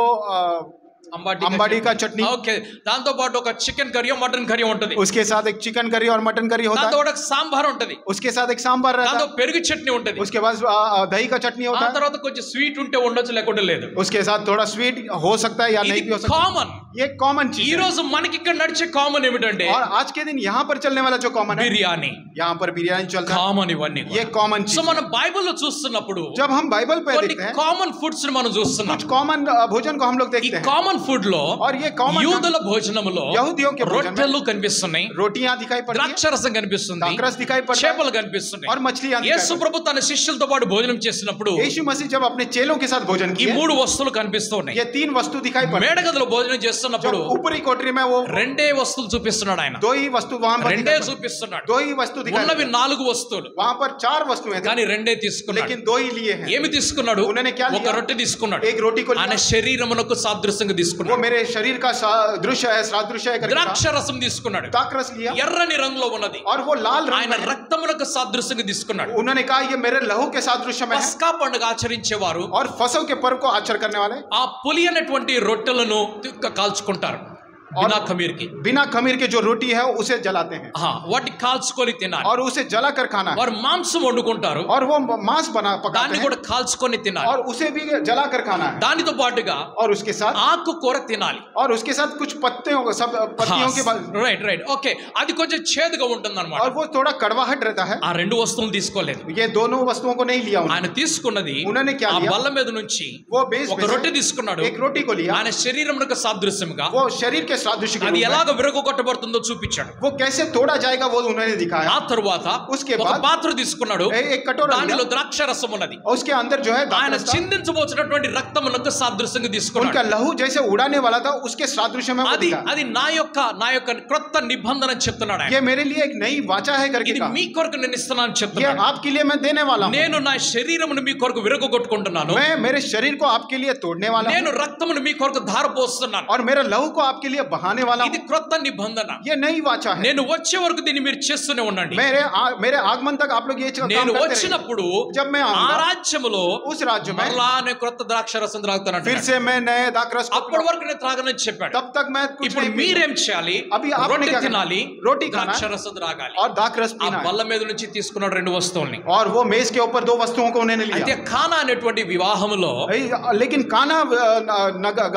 [SPEAKER 1] అంబాడి
[SPEAKER 2] का चटनी,
[SPEAKER 1] ఓకే, దాంతో పాటు ఒక చికెన్ కర్రీ మటన్ కర్రీ ఉంటది,
[SPEAKER 2] उसके साथ एक चिकन करी और मटन करी होता
[SPEAKER 1] దాంతో
[SPEAKER 2] है,
[SPEAKER 1] ఒక సాంబార్ ఉంటది,
[SPEAKER 2] उसके साथ एक सांभर रहता
[SPEAKER 1] దాంతో
[SPEAKER 2] है,
[SPEAKER 1] పెరుగు చట్నీ ఉంటది,
[SPEAKER 2] उसके बाद दही का चटनी
[SPEAKER 1] ఆ
[SPEAKER 2] होता है,
[SPEAKER 1] తర్వాత కొంచెం స్వీట్ ఉంటే ఉండొచ్చు, లేకుంటే లేదు।
[SPEAKER 2] उसके साथ थोड़ा स्वीट हो सकता है या नहीं भी हो सकता
[SPEAKER 1] కామన్।
[SPEAKER 2] है। ये कॉमन
[SPEAKER 1] ఈ
[SPEAKER 2] चीज है।
[SPEAKER 1] రోజు మనకి ఇక్కడ నడిచే కామన్ ఏమిటంటే
[SPEAKER 2] और आज के दिन यहाँ पर चलने वाला जो कॉमन है,
[SPEAKER 1] బిర్యానీ,
[SPEAKER 2] यहाँ पर बिरयानी चलता है,
[SPEAKER 1] కామన్ ఇవన్నీ।
[SPEAKER 2] ये कॉमन
[SPEAKER 1] సో
[SPEAKER 2] चीज
[SPEAKER 1] మనం
[SPEAKER 2] है।
[SPEAKER 1] బైబిల్లో చూస్తున్నప్పుడు
[SPEAKER 2] जब हम बाइबल पे
[SPEAKER 1] కొన్ని
[SPEAKER 2] देखते हैं,
[SPEAKER 1] కామన్ ఫుడ్స్ ని మనం చూస్తున్నాం।
[SPEAKER 2] कुछ कॉमन भोजन को हम लोग
[SPEAKER 1] ఈ
[SPEAKER 2] देखते हैं,
[SPEAKER 1] కామన్ ఫుడ్ లో
[SPEAKER 2] और ये कॉमन
[SPEAKER 1] యూదుల భోజనములో
[SPEAKER 2] यहूदियों के भोजन में
[SPEAKER 1] రొట్టెలు కనిపిస్తున్నాయి,
[SPEAKER 2] रोटियां दिखाई पड़ती हैं,
[SPEAKER 1] ద్రాక్షరసం కనిపిస్తుంది,
[SPEAKER 2] दाखरस दिखाई पड़ता है,
[SPEAKER 1] చేపలు కనిపిస్తున్నాయి।
[SPEAKER 2] और मछलियां दिखाई
[SPEAKER 1] యేసు ప్రభు తన శిష్యులతో పాటు భోజనం చేసినప్పుడు
[SPEAKER 2] पड़ती हैं। यीशु मसीह जब अपने चेलों के साथ भोजन
[SPEAKER 1] ఈ
[SPEAKER 2] किए,
[SPEAKER 1] మూడు వస్తువులు కనిపిస్తూ ఉన్నాయి।
[SPEAKER 2] ये 3 वस्तु दिखाई पड़ती
[SPEAKER 1] మేడగదిలో భోజనం
[SPEAKER 2] हैं।
[SPEAKER 1] చేస్తున్నప్పుడు
[SPEAKER 2] जब ऊपरी कोठरी में वो
[SPEAKER 1] రెండే వస్తువులు చూపిస్తున్నాడు ఆయన,
[SPEAKER 2] 2 ही वस्तु वहां पर
[SPEAKER 1] రెండే
[SPEAKER 2] दिखाई पड़ती हैं।
[SPEAKER 1] చూపిస్తున్నాడు।
[SPEAKER 2] 2 ही वस्तु दिखाई
[SPEAKER 1] ఉన్నవి
[SPEAKER 2] पड़ती हैं।
[SPEAKER 1] 4 వస్తువులు,
[SPEAKER 2] वहां पर 4 वस्तुएं थी,
[SPEAKER 1] కానీ రెండే తీసుకున్నాడు।
[SPEAKER 2] लेकिन 2 ही लिए हैं।
[SPEAKER 1] ఏమి తీసుకున్నాడు?
[SPEAKER 2] उन्होंने क्या
[SPEAKER 1] ఒక
[SPEAKER 2] लिया?
[SPEAKER 1] రొట్టె తీసుకున్నాడు,
[SPEAKER 2] एक रोटी को
[SPEAKER 1] ఆయన
[SPEAKER 2] लिया,
[SPEAKER 1] శరీరమునకు సాదృశ్యంగా
[SPEAKER 2] वो
[SPEAKER 1] తీసుకున్నాడు।
[SPEAKER 2] मेरे शरीर का दृश्य है, सादृश्य है करके कहा।
[SPEAKER 1] ద్రాక్ష రసం తీసుకున్నాడు,
[SPEAKER 2] दाखरस लिया,
[SPEAKER 1] ఎర్రని రంగులో ఉన్నది,
[SPEAKER 2] और वो लाल रंग
[SPEAKER 1] ఆయన
[SPEAKER 2] में है।
[SPEAKER 1] రక్తమునకు సాదృశ్యంగా తీసుకున్నాడు।
[SPEAKER 2] उन्होंने कहा ये मेरे लहू के सादृश्य में है।
[SPEAKER 1] పస్కా పండుగ ఆచరించేవారు
[SPEAKER 2] और फसव के पर्व को आचरण करने वाले
[SPEAKER 1] ఆ పులి అనేటువంటి రొట్టెలను కాల్చుకుంటారు, बिना खमीर की
[SPEAKER 2] बिना खमीर के जो रोटी है उसे जलाते हैं
[SPEAKER 1] వాటి కాల్చుకొని తినాలి
[SPEAKER 2] और उसे जलाकर खाना है
[SPEAKER 1] వారు మాంసం వండుకుంటారు
[SPEAKER 2] और वो मांस पकाते
[SPEAKER 1] దాన్ని కూడా కాల్చుకొని తినాలి
[SPEAKER 2] और उसे भी जलाकर खाना है
[SPEAKER 1] దానితో పాటుగా
[SPEAKER 2] और उसके साथ
[SPEAKER 1] ఆకుకూర తినాలి
[SPEAKER 2] और उसके साथ कुछ सब पत्तियों के
[SPEAKER 1] రైట్ రైట్ ఓకే అది కొంచెం చేదుగా ఉంటుందన్నమాట
[SPEAKER 2] और वो थोड़ा कड़वाहट रहता है
[SPEAKER 1] ఆ రెండు వస్తువులు తీసుకోలేదు
[SPEAKER 2] ये दोनों वस्तुओं को नहीं लिया
[SPEAKER 1] ఆయన తీసుకున్నది
[SPEAKER 2] उन्होंने क्या
[SPEAKER 1] ఆ
[SPEAKER 2] लिया
[SPEAKER 1] బల్ల మీద నుంచి
[SPEAKER 2] वो बेस
[SPEAKER 1] ఒక రొట్టె తీసుకున్నాడు
[SPEAKER 2] एक रोटी को लिया
[SPEAKER 1] ఆయన శరీరమునకు సాదృశ్యముగా
[SPEAKER 2] वो शरीर के सादृश्य के
[SPEAKER 1] అది
[SPEAKER 2] रूप में
[SPEAKER 1] ఎలాగ విరగొట్టబడుతుందో చూపించాడు
[SPEAKER 2] वो कैसे तोड़ा जाएगा वो उन्होंने दिखाया
[SPEAKER 1] ఆ తరువాత
[SPEAKER 2] उसके
[SPEAKER 1] ఒక
[SPEAKER 2] बाद
[SPEAKER 1] పాత్ర తీసుకున్నాడు
[SPEAKER 2] एक कटोरा
[SPEAKER 1] దానిలో
[SPEAKER 2] लिया
[SPEAKER 1] ద్రాక్ష రసం ఉన్నది
[SPEAKER 2] और उसके अंदर जो है
[SPEAKER 1] ఆయన
[SPEAKER 2] दाखरस था।
[SPEAKER 1] చిందించబోతున్నటువంటి రక్తమునకు సాదృశ్యంగా
[SPEAKER 2] उनका
[SPEAKER 1] తీసుకున్నాడు
[SPEAKER 2] लहू जैसे उड़ाने वाला था उसके सादृश्य में वो
[SPEAKER 1] అది
[SPEAKER 2] दिखा
[SPEAKER 1] అది నా యొక్క క్రొత్త నిబంధన చెప్తున్నాడు ఆయన.
[SPEAKER 2] ये मेरे लिए एक नई वाचा है करके
[SPEAKER 1] ఇది
[SPEAKER 2] कहा
[SPEAKER 1] మీ కొరకు నేను ఇస్తున్నాను
[SPEAKER 2] ये
[SPEAKER 1] చెప్తున్నాడు
[SPEAKER 2] आपके लिए मैं देने वाला हूँ
[SPEAKER 1] నేను నా శరీరమును మీ కొరకు విరగొట్టుకుంటున్నాను
[SPEAKER 2] मैं मेरे शरीर को आपके लिए तोड़ने वाला
[SPEAKER 1] నేను
[SPEAKER 2] हूँ
[SPEAKER 1] రక్తమును మీ కొరకు ధారపోస్తున్నాను
[SPEAKER 2] और मेरा लहू को आपके लिए बहाने वाला
[SPEAKER 1] ఇది
[SPEAKER 2] हूँ
[SPEAKER 1] క్రొత్త నిబంధన
[SPEAKER 2] ये नई वाचा है
[SPEAKER 1] నేను వచ్చే వరకు దీన్ని మీరు చేస్తూనే ఉండండి
[SPEAKER 2] मेरे आगमन तक आप लोग ये काम
[SPEAKER 1] నేను
[SPEAKER 2] करते रहिए।
[SPEAKER 1] వచ్చినప్పుడు
[SPEAKER 2] जब मैं
[SPEAKER 1] ఆ
[SPEAKER 2] आऊंगा
[SPEAKER 1] రాజ్యములో
[SPEAKER 2] उस राज्य में
[SPEAKER 1] మరలా నేను క్రొత్త ద్రాక్ష రసం త్రాగుతానంట
[SPEAKER 2] फिर से मैं नए दाखरस को
[SPEAKER 1] అప్పటి వరకు నేను త్రాగనని చెప్పాడు
[SPEAKER 2] तब तक मैं कुछ
[SPEAKER 1] ఇప్పుడు
[SPEAKER 2] नहीं पीऊंगा।
[SPEAKER 1] మీరేం చేయాలి
[SPEAKER 2] अभी आपने
[SPEAKER 1] రొట్టె
[SPEAKER 2] क्या करना?
[SPEAKER 1] తినాలి
[SPEAKER 2] रोटी खाना
[SPEAKER 1] ద్రాక్ష
[SPEAKER 2] है
[SPEAKER 1] రసం త్రాగాలి
[SPEAKER 2] और दाखरस
[SPEAKER 1] ఆ
[SPEAKER 2] पीना है
[SPEAKER 1] బల్ల మీద నుంచి తీసుకున్నాడు రెండు వస్తువుల్ని
[SPEAKER 2] और वो मेज के ऊपर दो वस्तुओं को उन्होंने
[SPEAKER 1] అయితే
[SPEAKER 2] लिया
[SPEAKER 1] ఖానా అనేటువంటి వివాహములో
[SPEAKER 2] लेकिन काना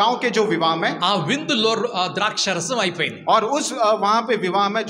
[SPEAKER 2] गांव के जो विवाह में
[SPEAKER 1] ఆ విందులో ద్రాక్ష రసం అయిపోయింది
[SPEAKER 2] और उस वहां पे विवाह में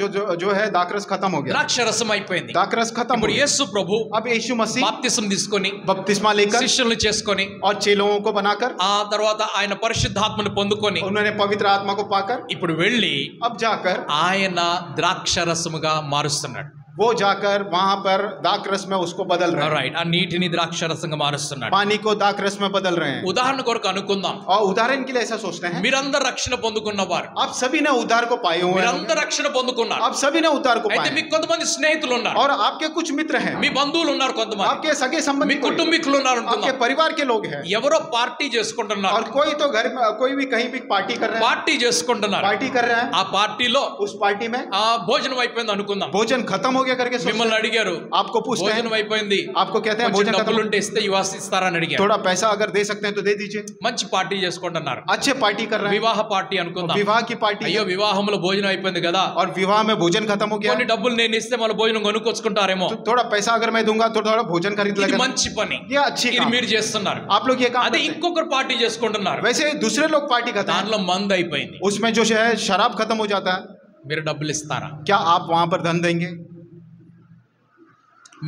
[SPEAKER 2] जो है दाखरस खत्म हो गया
[SPEAKER 1] ద్రాక్ష రసం అయిపోయింది
[SPEAKER 2] दाखरस खत्म हो
[SPEAKER 1] ఇప్పుడు
[SPEAKER 2] गया
[SPEAKER 1] యేసు ప్రభు
[SPEAKER 2] अब यीशु मसीह
[SPEAKER 1] బాప్తిసం తీసుకొని
[SPEAKER 2] बपतिस्मा लेकर
[SPEAKER 1] శిష్యులను చేసుకొని
[SPEAKER 2] और चेलों को बनाकर
[SPEAKER 1] ఆ తర్వాత ఆయన పరిశుద్ధాత్మను పొందుకొని
[SPEAKER 2] उन्होंने पवित्र आत्मा को पाकर
[SPEAKER 1] ఇప్పుడు వెళ్ళి
[SPEAKER 2] अब जाकर
[SPEAKER 1] ఆయన ద్రాక్ష రసముగా మారుస్తున్నాడు
[SPEAKER 2] वो जाकर वहां पर दाखरस में उसको बदल रहे हैं
[SPEAKER 1] రైట్ ఆ నీటిని ద్రాక్ష రసంగా మారుస్తున్నాడు
[SPEAKER 2] पानी को दाखरस में बदल रहे हैं
[SPEAKER 1] ఉదాహరణ కొరకు అనుకుందాం
[SPEAKER 2] और उदाहरण के लिए ऐसा सोचते हैं
[SPEAKER 1] మీరందరూ రక్షణ పొందుకున్నవారు
[SPEAKER 2] आप सभी ने उद्धार को पाए हुए हैं
[SPEAKER 1] మీరందరూ రక్షణ పొందుకున్నారు
[SPEAKER 2] आप सभी ने उद्धार को
[SPEAKER 1] అయితే
[SPEAKER 2] पाए
[SPEAKER 1] మీకు కొంతమంది స్నేహితులు ఉన్నారు
[SPEAKER 2] और आपके कुछ मित्र हैं
[SPEAKER 1] మీ బంధువులు ఉన్నారు కొంతమంది
[SPEAKER 2] आपके सगे
[SPEAKER 1] మీ
[SPEAKER 2] संबंधी कोई,
[SPEAKER 1] కుటుంబీకులు ఉన్నారు
[SPEAKER 2] आपके
[SPEAKER 1] అనుకుందాం
[SPEAKER 2] परिवार के लोग हैं
[SPEAKER 1] ఎవరో పార్టీ చేసుకుంటున్నారు
[SPEAKER 2] और कोई तो घर में कोई भी कहीं भी पार्टी कर रहे हैं
[SPEAKER 1] పార్టీ చేసుకుంటున్నారు
[SPEAKER 2] पार्टी कर रहे हैं
[SPEAKER 1] ఆ పార్టీలో
[SPEAKER 2] उस पार्टी में
[SPEAKER 1] ఆ భోజనం అయిపోయింది అనుకుందాం
[SPEAKER 2] भोजन खत्म हो गया करके सोचते
[SPEAKER 1] మిమ్మల్ని
[SPEAKER 2] हैं।
[SPEAKER 1] అడిగారు
[SPEAKER 2] आपको पूछते हैं
[SPEAKER 1] భోజనం అయిపోయింది
[SPEAKER 2] आपको कहते हैं
[SPEAKER 1] కొంచెం
[SPEAKER 2] भोजन
[SPEAKER 1] డబ్బులు
[SPEAKER 2] खत्म
[SPEAKER 1] ఉంటే ఇస్తే ఇస్తారని అడిగారు
[SPEAKER 2] थोड़ा पैसा अगर दे सकते हैं तो दे दीजिए
[SPEAKER 1] మంచి పార్టీ చేసుకుంటున్నారు
[SPEAKER 2] अच्छे पार्टी कर रहे हैं
[SPEAKER 1] వివాహ పార్టీ అనుకుందాం
[SPEAKER 2] विवाह की पार्टी
[SPEAKER 1] అయ్యో వివాహంలో భోజనం అయిపోయింది కదా
[SPEAKER 2] और विवाह में भोजन खत्म हो गया
[SPEAKER 1] కొన్ని డబ్బులు నేను ఇస్తే మన భోజనం కొనుక్కొచ్చుకుంటారేమో
[SPEAKER 2] तो थोड़ा पैसा अगर मैं दूंगा तो थोड़ा भोजन खरीद
[SPEAKER 1] ఇది
[SPEAKER 2] लेगा
[SPEAKER 1] మంచి పని
[SPEAKER 2] ये अच्छी
[SPEAKER 1] ఇది
[SPEAKER 2] काम
[SPEAKER 1] మీరు చేస్తున్నారు
[SPEAKER 2] आप लोग ये काम
[SPEAKER 1] అదే
[SPEAKER 2] करते हैं।
[SPEAKER 1] ఇంకొకరు పార్టీ చేసుకుంటున్నారు
[SPEAKER 2] वैसे दूसरे लोग पार्टी करते हैं
[SPEAKER 1] దానిలో మందు అయిపోయింది
[SPEAKER 2] उसमें जो है शराब खत्म हो जाता है
[SPEAKER 1] మీరు డబ్బులు ఇస్తారా
[SPEAKER 2] क्या आप वहां पर धन देंगे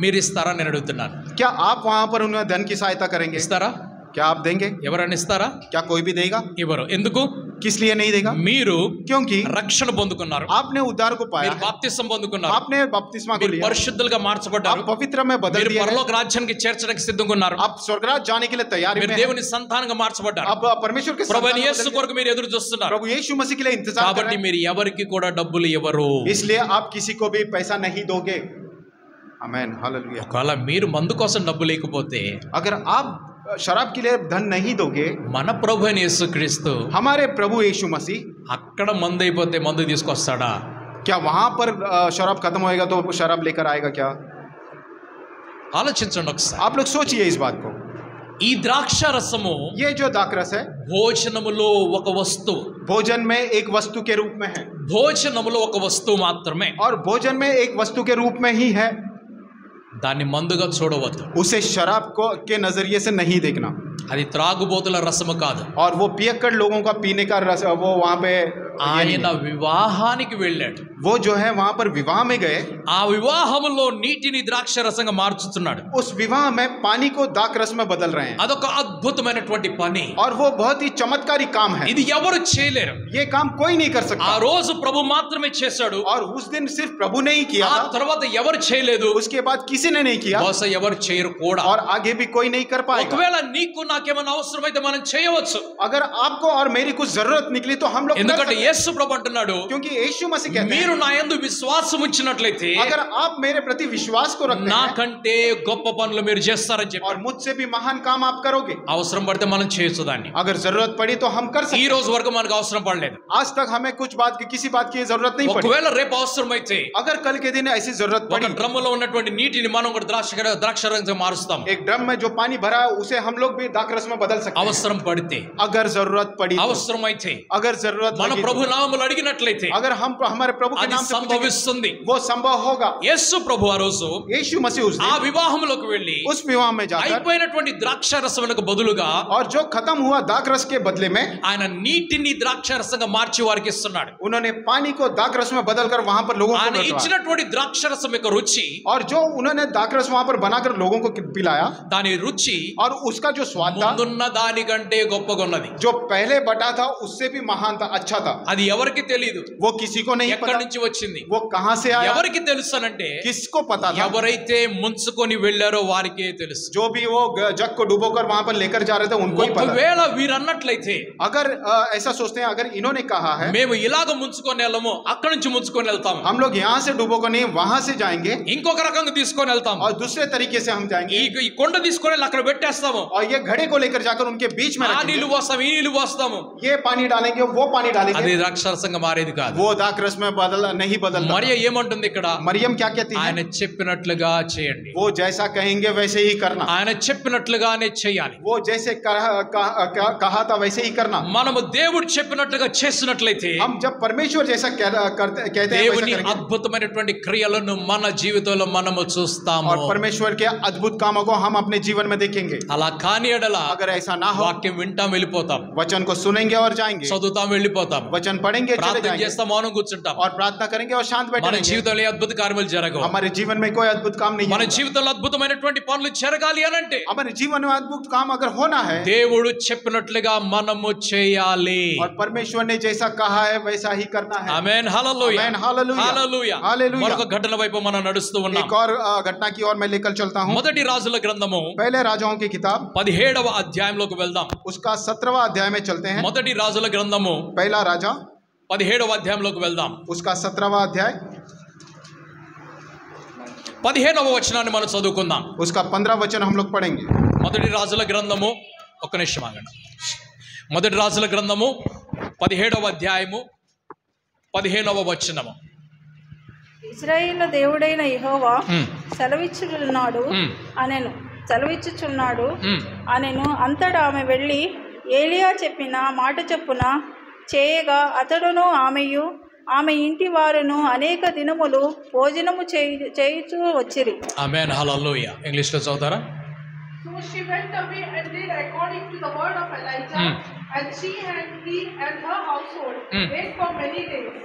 [SPEAKER 1] మీరు ఇస్తారా నేను అడుగుతున్నాను
[SPEAKER 2] क्या आप वहां पर उन्हें धन की सहायता करेंगे
[SPEAKER 1] ఇస్తారా
[SPEAKER 2] क्या आप देंगे
[SPEAKER 1] ఎవరైనా ఇస్తారా
[SPEAKER 2] क्या कोई भी देगा
[SPEAKER 1] ఇవ్వరు ఎందుకు
[SPEAKER 2] किस लिए नहीं देगा
[SPEAKER 1] మీరు
[SPEAKER 2] क्योंकि
[SPEAKER 1] రక్షణ పొందుకున్నారు
[SPEAKER 2] आपने उद्धार को पाया
[SPEAKER 1] మీరు బాప్తిసం పొందుకున్నారు
[SPEAKER 2] आपने बपतिस्मा को
[SPEAKER 1] మీరు
[SPEAKER 2] लिया
[SPEAKER 1] పరిశుద్ధులుగా మార్చబడ్డారు
[SPEAKER 2] आप पवित्र में बदल
[SPEAKER 1] మీరు
[SPEAKER 2] दिए हैं।
[SPEAKER 1] పరలోక రాజ్యానికి చేర్చడానికి సిద్ధంగా ఉన్నారు
[SPEAKER 2] आप स्वर्गराज जाने के लिए तैयारी
[SPEAKER 1] మీరు
[SPEAKER 2] में हैं।
[SPEAKER 1] దేవుని సంతానంగా మార్చబడ్డారు
[SPEAKER 2] आप परमेश्वर के
[SPEAKER 1] ప్రభు
[SPEAKER 2] संतान
[SPEAKER 1] యేసు
[SPEAKER 2] बदल गए।
[SPEAKER 1] కొరకు మీరు ఎదురు చూస్తున్నారు
[SPEAKER 2] प्रभु यीशु मसीह के लिए इंतजार कर
[SPEAKER 1] కాబట్టి
[SPEAKER 2] रहे
[SPEAKER 1] మీరు ఎవరికి కూడా డబ్బులు ఇవ్వరు
[SPEAKER 2] हैं। इसलिए आप किसी को भी पैसा नहीं दोगे आमीन हालेलुया
[SPEAKER 1] ఒకవేళ మీరు మందు కోసం డబ్బు లేకపోతే
[SPEAKER 2] अगर आप शराब के लिए धन नहीं दोगे
[SPEAKER 1] మన ప్రభు అయిన యేసుక్రీస్తు
[SPEAKER 2] हमारे प्रभु यीशु मसीह
[SPEAKER 1] అక్కడ మందు అయిపోతే మందు తీసుకొస్తాడా
[SPEAKER 2] क्या वहां पर शराब खत्म होएगा तो शराब लेकर आएगा क्या
[SPEAKER 1] ఆలోచించండి ఒకసారి
[SPEAKER 2] आप लोग सोचिए इस बात को
[SPEAKER 1] ఈ ద్రాక్ష రసము
[SPEAKER 2] ये जो दाखरस है
[SPEAKER 1] భోజనములో ఒక వస్తువు
[SPEAKER 2] भोजन में एक वस्तु के रूप में है
[SPEAKER 1] భోజనములో ఒక వస్తువు మాత్రమే
[SPEAKER 2] और भोजन में एक वस्तु के रूप में ही है
[SPEAKER 1] దాన్ని మందుగా చూడవద్దు
[SPEAKER 2] उसे शराब को के नजरिए से नहीं देखना
[SPEAKER 1] అది త్రాగుబోతుల రసము కాదు
[SPEAKER 2] और वो पियक्कड़ लोगों का पीने का रस वो वहां पे
[SPEAKER 1] ఆయన వివాహానికి వెళ్ళాడు
[SPEAKER 2] वो जो है वहां पर विवाह में गए
[SPEAKER 1] ఆ వివాహములో నీటిని ద్రాక్ష రసంగా మార్చుతున్నాడు
[SPEAKER 2] उस विवाह में पानी को दाखरस में बदल रहे हैं
[SPEAKER 1] అదొక అద్భుతమైనటువంటి పని
[SPEAKER 2] और वो बहुत ही चमत्कारी काम है
[SPEAKER 1] ఇది ఎవరు చేయలేరు
[SPEAKER 2] ये काम कोई नहीं कर
[SPEAKER 1] ఆ
[SPEAKER 2] सकता
[SPEAKER 1] రోజు ప్రభు మాత్రమే చేశాడు
[SPEAKER 2] और उस दिन सिर्फ प्रभु ने ही किया
[SPEAKER 1] ఆ
[SPEAKER 2] था
[SPEAKER 1] తర్వాత ఎవరు చేయలేదు
[SPEAKER 2] उसके बाद किसी ने नहीं किया
[SPEAKER 1] బహుశా ఎవరు చేయరు కూడా
[SPEAKER 2] और आगे भी कोई नहीं कर पाएगा
[SPEAKER 1] ఒకవేళ నీకు నాకేమైనా అవసరమైతే మనం చేయవచ్చు
[SPEAKER 2] अगर आपको और मेरी कुछ जरूरत निकली तो हम लोग कर
[SPEAKER 1] ఎందుకంటే
[SPEAKER 2] सकते हैं।
[SPEAKER 1] యేసు ప్రభు అంటున్నాడు
[SPEAKER 2] क्योंकि यीशु मसीह कहते
[SPEAKER 1] మీరు
[SPEAKER 2] हैं
[SPEAKER 1] నా యందు విశ్వాసం ఉంచినట్లయితే
[SPEAKER 2] अगर आप मेरे प्रति विश्वास को रखते हैं
[SPEAKER 1] నాకంటే గొప్ప పనులు మీరు చేస్తారని చెప్పి
[SPEAKER 2] और मुझसे भी महान काम आप करोगे
[SPEAKER 1] అవసరం పడితే మనం చేయొచ్చు దాన్ని
[SPEAKER 2] अगर जरूरत पड़ी तो हम कर
[SPEAKER 1] ఈ
[SPEAKER 2] सकते
[SPEAKER 1] రోజు వరకు మనకు అవసరం పడలేదు
[SPEAKER 2] हैं। आज तक हमें कुछ बात की किसी बात की जरूरत नहीं पड़ी
[SPEAKER 1] ఒకవేళ రేపు అవసరమైతే
[SPEAKER 2] अगर कल के दिन ऐसी जरूरत
[SPEAKER 1] ఒక
[SPEAKER 2] पड़ी
[SPEAKER 1] డ్రమ్ములో ఉన్నటువంటి నీటిని మనం కూడా ద్రాక్షరసంగా మారుస్తాం
[SPEAKER 2] एक ड्रम में जो पानी भरा है उसे हम लोग भी दाखरस में बदल सकते हैं
[SPEAKER 1] అవసరం పడితే
[SPEAKER 2] अगर जरूरत पड़ी तो।
[SPEAKER 1] అవసరమైతే
[SPEAKER 2] अगर जरूरत
[SPEAKER 1] మన
[SPEAKER 2] लगी
[SPEAKER 1] ప్రభు నామములో అడిగినట్లయితే
[SPEAKER 2] अगर हम हमारे प्रभु के
[SPEAKER 1] అది
[SPEAKER 2] नाम से पूछेंगे,
[SPEAKER 1] సంభవిస్తుంది.
[SPEAKER 2] वो संभव होगा.
[SPEAKER 1] యేసు ప్రభు ఆ రోజు
[SPEAKER 2] यीशु मसीह उस
[SPEAKER 1] ఆ
[SPEAKER 2] दिन
[SPEAKER 1] వివాహంలోకి వెళ్ళి
[SPEAKER 2] उस विवाह में जाकर
[SPEAKER 1] అయిపోయినటువంటి ద్రాక్షారసమునకు బదులుగా
[SPEAKER 2] और जो खत्म हुआ दाखरस के बदले में
[SPEAKER 1] ఆయన నీటిని ద్రాక్షారసంగా మార్చి వారికి ఇస్తున్నాడు.
[SPEAKER 2] उन्होंने पानी को दाखरस में बदलकर वहां पर लोगों को
[SPEAKER 1] ఆయన
[SPEAKER 2] बटवाया.
[SPEAKER 1] ఇచ్చినటువంటి ద్రాక్షారసం యొక్క రుచి,
[SPEAKER 2] और जो उन्होंने दाखरस वहां पर बनाकर लोगों को पिलाया,
[SPEAKER 1] దాని రుచి
[SPEAKER 2] और उसका जो स्वाद था
[SPEAKER 1] ముందున్న దానికంటే గొప్పగా ఉన్నది.
[SPEAKER 2] जो पहले बटा था उससे भी महान था, अच्छा था.
[SPEAKER 1] అది ఎవరికి తెలియదు,
[SPEAKER 2] वो किसी को नहीं
[SPEAKER 1] ఎక్కడి
[SPEAKER 2] पता
[SPEAKER 1] నుంచి వచ్చింది.
[SPEAKER 2] वो कहां से आया.
[SPEAKER 1] ఎవరికి తెలుసనంటే
[SPEAKER 2] किसको पता था.
[SPEAKER 1] ఎవరైతే ముంచుకొని వెళ్ళారో వారికే తెలుసు.
[SPEAKER 2] जो भी वो जग को डुबोकर वहां पर लेकर जा रहे थे उनको ही पता.
[SPEAKER 1] ఒకవేళ వీరు అన్నట్లయితే,
[SPEAKER 2] अगर ऐसा सोचते हैं, अगर इन्होंने कहा है
[SPEAKER 1] మేము ఇలాగ ముంచుకొని వెళ్ళము, అక్కడి నుంచి ముంచుకొని వెళ్తాము,
[SPEAKER 2] हम लोग यहाँ से डुबोकर नहीं वहां से जाएंगे
[SPEAKER 1] ఇంకొక రకంగా తీసుకొని వెళ్తాము,
[SPEAKER 2] और दूसरे तरीके से हम जाएंगे,
[SPEAKER 1] ఈ కొండ తీసుకొని వెళ్ళి అక్కడ పెట్టేస్తాము,
[SPEAKER 2] और ये घड़े को लेकर जाकर उनके बीच में
[SPEAKER 1] ఆ
[SPEAKER 2] रखेंगे.
[SPEAKER 1] నీళ్లు పోస్తాము, ఈ నీళ్లు పోస్తాము,
[SPEAKER 2] ये पानी डालेंगे, वो पानी
[SPEAKER 1] అది
[SPEAKER 2] डालेंगे.
[SPEAKER 1] ద్రాక్షారసంగా మారేది కాదు.
[SPEAKER 2] वो दाखरस में नहीं बदलता.
[SPEAKER 1] మరియ ఏమంటుంది ఇక్కడ?
[SPEAKER 2] मरियम क्या कहती है?
[SPEAKER 1] ఆయన చెప్పినట్లుగా చేయండి.
[SPEAKER 2] वो जैसा कहेंगे वैसे ही करना.
[SPEAKER 1] ఆయన చెప్పినట్లుగానే చేయాలి.
[SPEAKER 2] वो जैसे कहा था वैसे ही करना.
[SPEAKER 1] మనము దేవుడు చెప్పినట్లుగా చేసినట్లయితే
[SPEAKER 2] हम जब परमेश्वर जैसा कहते हैं
[SPEAKER 1] దేవుని
[SPEAKER 2] वैसा करेंगे,
[SPEAKER 1] అద్భుతమైనటువంటి క్రియలను మన జీవితంలో మనము చూస్తాము.
[SPEAKER 2] और परमेश्वर के अद्भुत कामों को हम अपने जीवन में देखेंगे.
[SPEAKER 1] అలా కాని ఎడల
[SPEAKER 2] अगर ऐसा ना हो,
[SPEAKER 1] వాక్యం వింటాం వెళ్ళిపోతాం,
[SPEAKER 2] वचन को सुनेंगे और जाएंगे,
[SPEAKER 1] చదువుతాం వెళ్ళిపోతాం,
[SPEAKER 2] वचन पढ़ेंगे चले
[SPEAKER 1] ప్రార్థన
[SPEAKER 2] जाएंगे,
[SPEAKER 1] చేస్తాం మౌనం కూర్చుంటాం.
[SPEAKER 2] और प्रार्थना करेंगे और शांत बैठे
[SPEAKER 1] మన
[SPEAKER 2] रहेंगे.
[SPEAKER 1] జీవితంలో ఏ అద్భుత కార్యములు జరగవు.
[SPEAKER 2] हमारे जीवन में कोई अद्भुत काम नहीं
[SPEAKER 1] మన
[SPEAKER 2] होगा.
[SPEAKER 1] జీవితంలో అద్భుతమైనటువంటి పనులు జరగాలి అనంటే
[SPEAKER 2] हमारे जीवन में अद्भुत काम अगर होना है,
[SPEAKER 1] దేవుడు చెప్పినట్లుగా మనము చేయాలి.
[SPEAKER 2] और परमेश्वर ने जैसा कहा है वैसा ही करना है.
[SPEAKER 1] ఆమేన్ హల్లెలూయా
[SPEAKER 2] आमेन, हालेलुया,
[SPEAKER 1] హల్లెలూయా.
[SPEAKER 2] हालेलुया.
[SPEAKER 1] మరొక ఘటన వైపు మనం నడుస్తూ ఉన్నాం.
[SPEAKER 2] एक और घटना की ओर मैं लेकर चलता हूँ.
[SPEAKER 1] మొదటి రాజుల గ్రంథము
[SPEAKER 2] पहले राजाओं की किताब
[SPEAKER 1] 17వ అధ్యాయంలోకి వెళ్దాం.
[SPEAKER 2] उसका 17वां अध्याय में चलते हैं.
[SPEAKER 1] మొదటి రాజుల గ్రంథము
[SPEAKER 2] पहला राजा
[SPEAKER 1] 17వ అధ్యాయంలోకి వెళ్దాం.
[SPEAKER 2] उसका 17वां अध्याय
[SPEAKER 1] 15వ వచనాన్ని మనం చదువుకుందాం.
[SPEAKER 2] उसका 15 वचन हम लोग पढ़ेंगे.
[SPEAKER 1] మొదటి రాజుల గ్రంథము, ఒక్క నిమిషం ఆగండి. మొదటి రాజుల గ్రంథము 17వ అధ్యాయము 15వ వచనము.
[SPEAKER 3] ఇశ్రాయేలు దేవుడైన యెహోవా సెలవిచ్చుచున్నాడు అనెను. అంతటా ఆమె వెళ్ళి ఏలియా చెప్పిన మాట చొప్పున చేయగా అతడును ఆమె ఇంటి వారును అనేక దినములు భోజనము చేయుచూ వచ్చిరి.
[SPEAKER 1] ఆమేన్ హల్లెలూయా. ఇంగ్లీష్ లో చదువుతారా?
[SPEAKER 3] So she went away and did according to the word of Elijah, and she and he and her household ate for many days.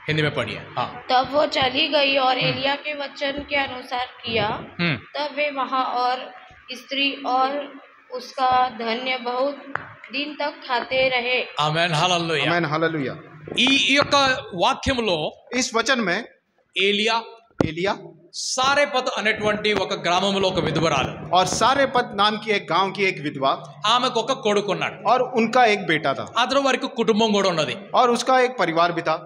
[SPEAKER 1] Hindi में पढ़िए. हाँ.
[SPEAKER 4] तब वो चली गई और एलिया के वचन के अनुसार किया. तब वे वहाँ और स्त्री और उसका धन्य बहुत दिन तक खाते रहे.
[SPEAKER 1] Amen hallelujah.
[SPEAKER 2] Amen hallelujah.
[SPEAKER 1] ఈ యొక్క వాక్యములో
[SPEAKER 2] इस वचन में एलिया
[SPEAKER 1] సారెపత్ అనేటువంటి ఒక గ్రామంలో ఒక విధవరాలు,
[SPEAKER 2] और सारेपत नाम की एक गांव की एक विधवा,
[SPEAKER 1] ఆమెకు ఒక కొడుకున్నాడు,
[SPEAKER 2] और उनका एक बेटा था,
[SPEAKER 1] అతను వారికి కుటుంబం కూడా ఉన్నది,
[SPEAKER 2] और उसका एक परिवार भी था.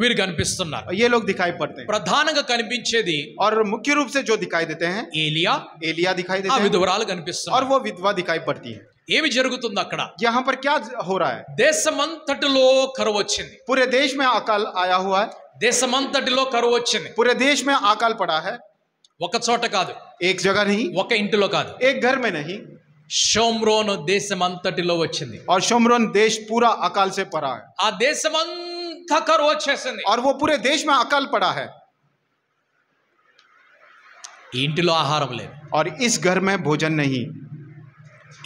[SPEAKER 1] వీరు కనిపిస్తున్నారు.
[SPEAKER 2] ये लोग दिखाई पड़ते हैं.
[SPEAKER 1] ప్రధానంగా కనిపించేది
[SPEAKER 2] और मुख्य रूप से जो दिखाई देते हैं
[SPEAKER 1] एलिया
[SPEAKER 2] दिखाई
[SPEAKER 1] ఆ
[SPEAKER 2] देते हैं,
[SPEAKER 1] విధవరాలు కనిపిస్తున్నారు.
[SPEAKER 2] और वो विधवा दिखाई पड़ती है.
[SPEAKER 1] ఏమి జరుగుతుంది అక్కడ?
[SPEAKER 2] यहाँ पर क्या हो रहा है?
[SPEAKER 1] దేశమంతటిలో కరువు వచ్చింది.
[SPEAKER 2] पूरे देश में अकाल आया हुआ है.
[SPEAKER 1] దేశమంతటిలో కరువు వచ్చింది.
[SPEAKER 2] पूरे देश में अकाल पड़ा है.
[SPEAKER 1] ఒక చోట కాదు,
[SPEAKER 2] एक जगह नहीं,
[SPEAKER 1] ఒక ఇంటిలో కాదు,
[SPEAKER 2] एक घर में नहीं.
[SPEAKER 1] షోమ్రోను దేశమంతటిలో వచ్చింది.
[SPEAKER 2] और शोमरोन देश पूरा अकाल से पड़ा है.
[SPEAKER 1] ఆ దేశమంతా కరువు వచ్చేసింది.
[SPEAKER 2] और वो पूरे देश में अकाल पड़ा है.
[SPEAKER 1] ఈ ఇంటిలో ఆహారం లేదు,
[SPEAKER 2] और इस घर में भोजन नहीं.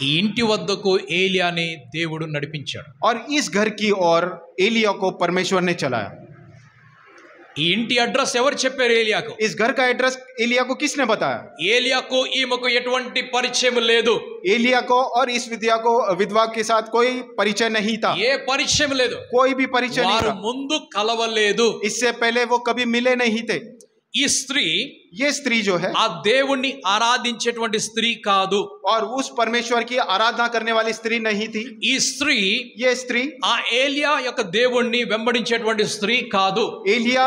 [SPEAKER 1] ఈ ఇంటి వద్దకు ఏలియాని దేవుడు నడిపించాడు.
[SPEAKER 2] और इस घर की ओर एलिया को परमेश्वर ने चलाया.
[SPEAKER 1] ఈ ఇంటి అడ్రస్ ఎవరు చెప్పారు ఏలియాకు?
[SPEAKER 2] इस घर का एड्रेस एलिया को किसने बताया?
[SPEAKER 1] ఏలియాకు ఈమెకు ఎటువంటి పరిచయం లేదు.
[SPEAKER 2] एलिया को और इस विधवा के साथ कोई परिचय नहीं था.
[SPEAKER 1] ఏ పరిచయం లేదు,
[SPEAKER 2] कोई भी परिचय नहीं
[SPEAKER 1] వారు
[SPEAKER 2] था.
[SPEAKER 1] ముందు కలవలేదు.
[SPEAKER 2] इससे पहले वो कभी मिले नहीं थे.
[SPEAKER 1] ఈ స్త్రీ
[SPEAKER 2] ये स्त्री जो है,
[SPEAKER 1] ఆ దేవుణ్ణి ఆరాధించేటువంటి స్త్రీ కాదు.
[SPEAKER 2] और उस परमेश्वर की आराधना करने वाली स्त्री नहीं थी.
[SPEAKER 1] ఈ స్త్రీ
[SPEAKER 2] ये स्त्री
[SPEAKER 1] ఆ ఏలియా యొక్క దేవుణ్ణి వెంబడించేటువంటి స్త్రీ కాదు.
[SPEAKER 2] एलिया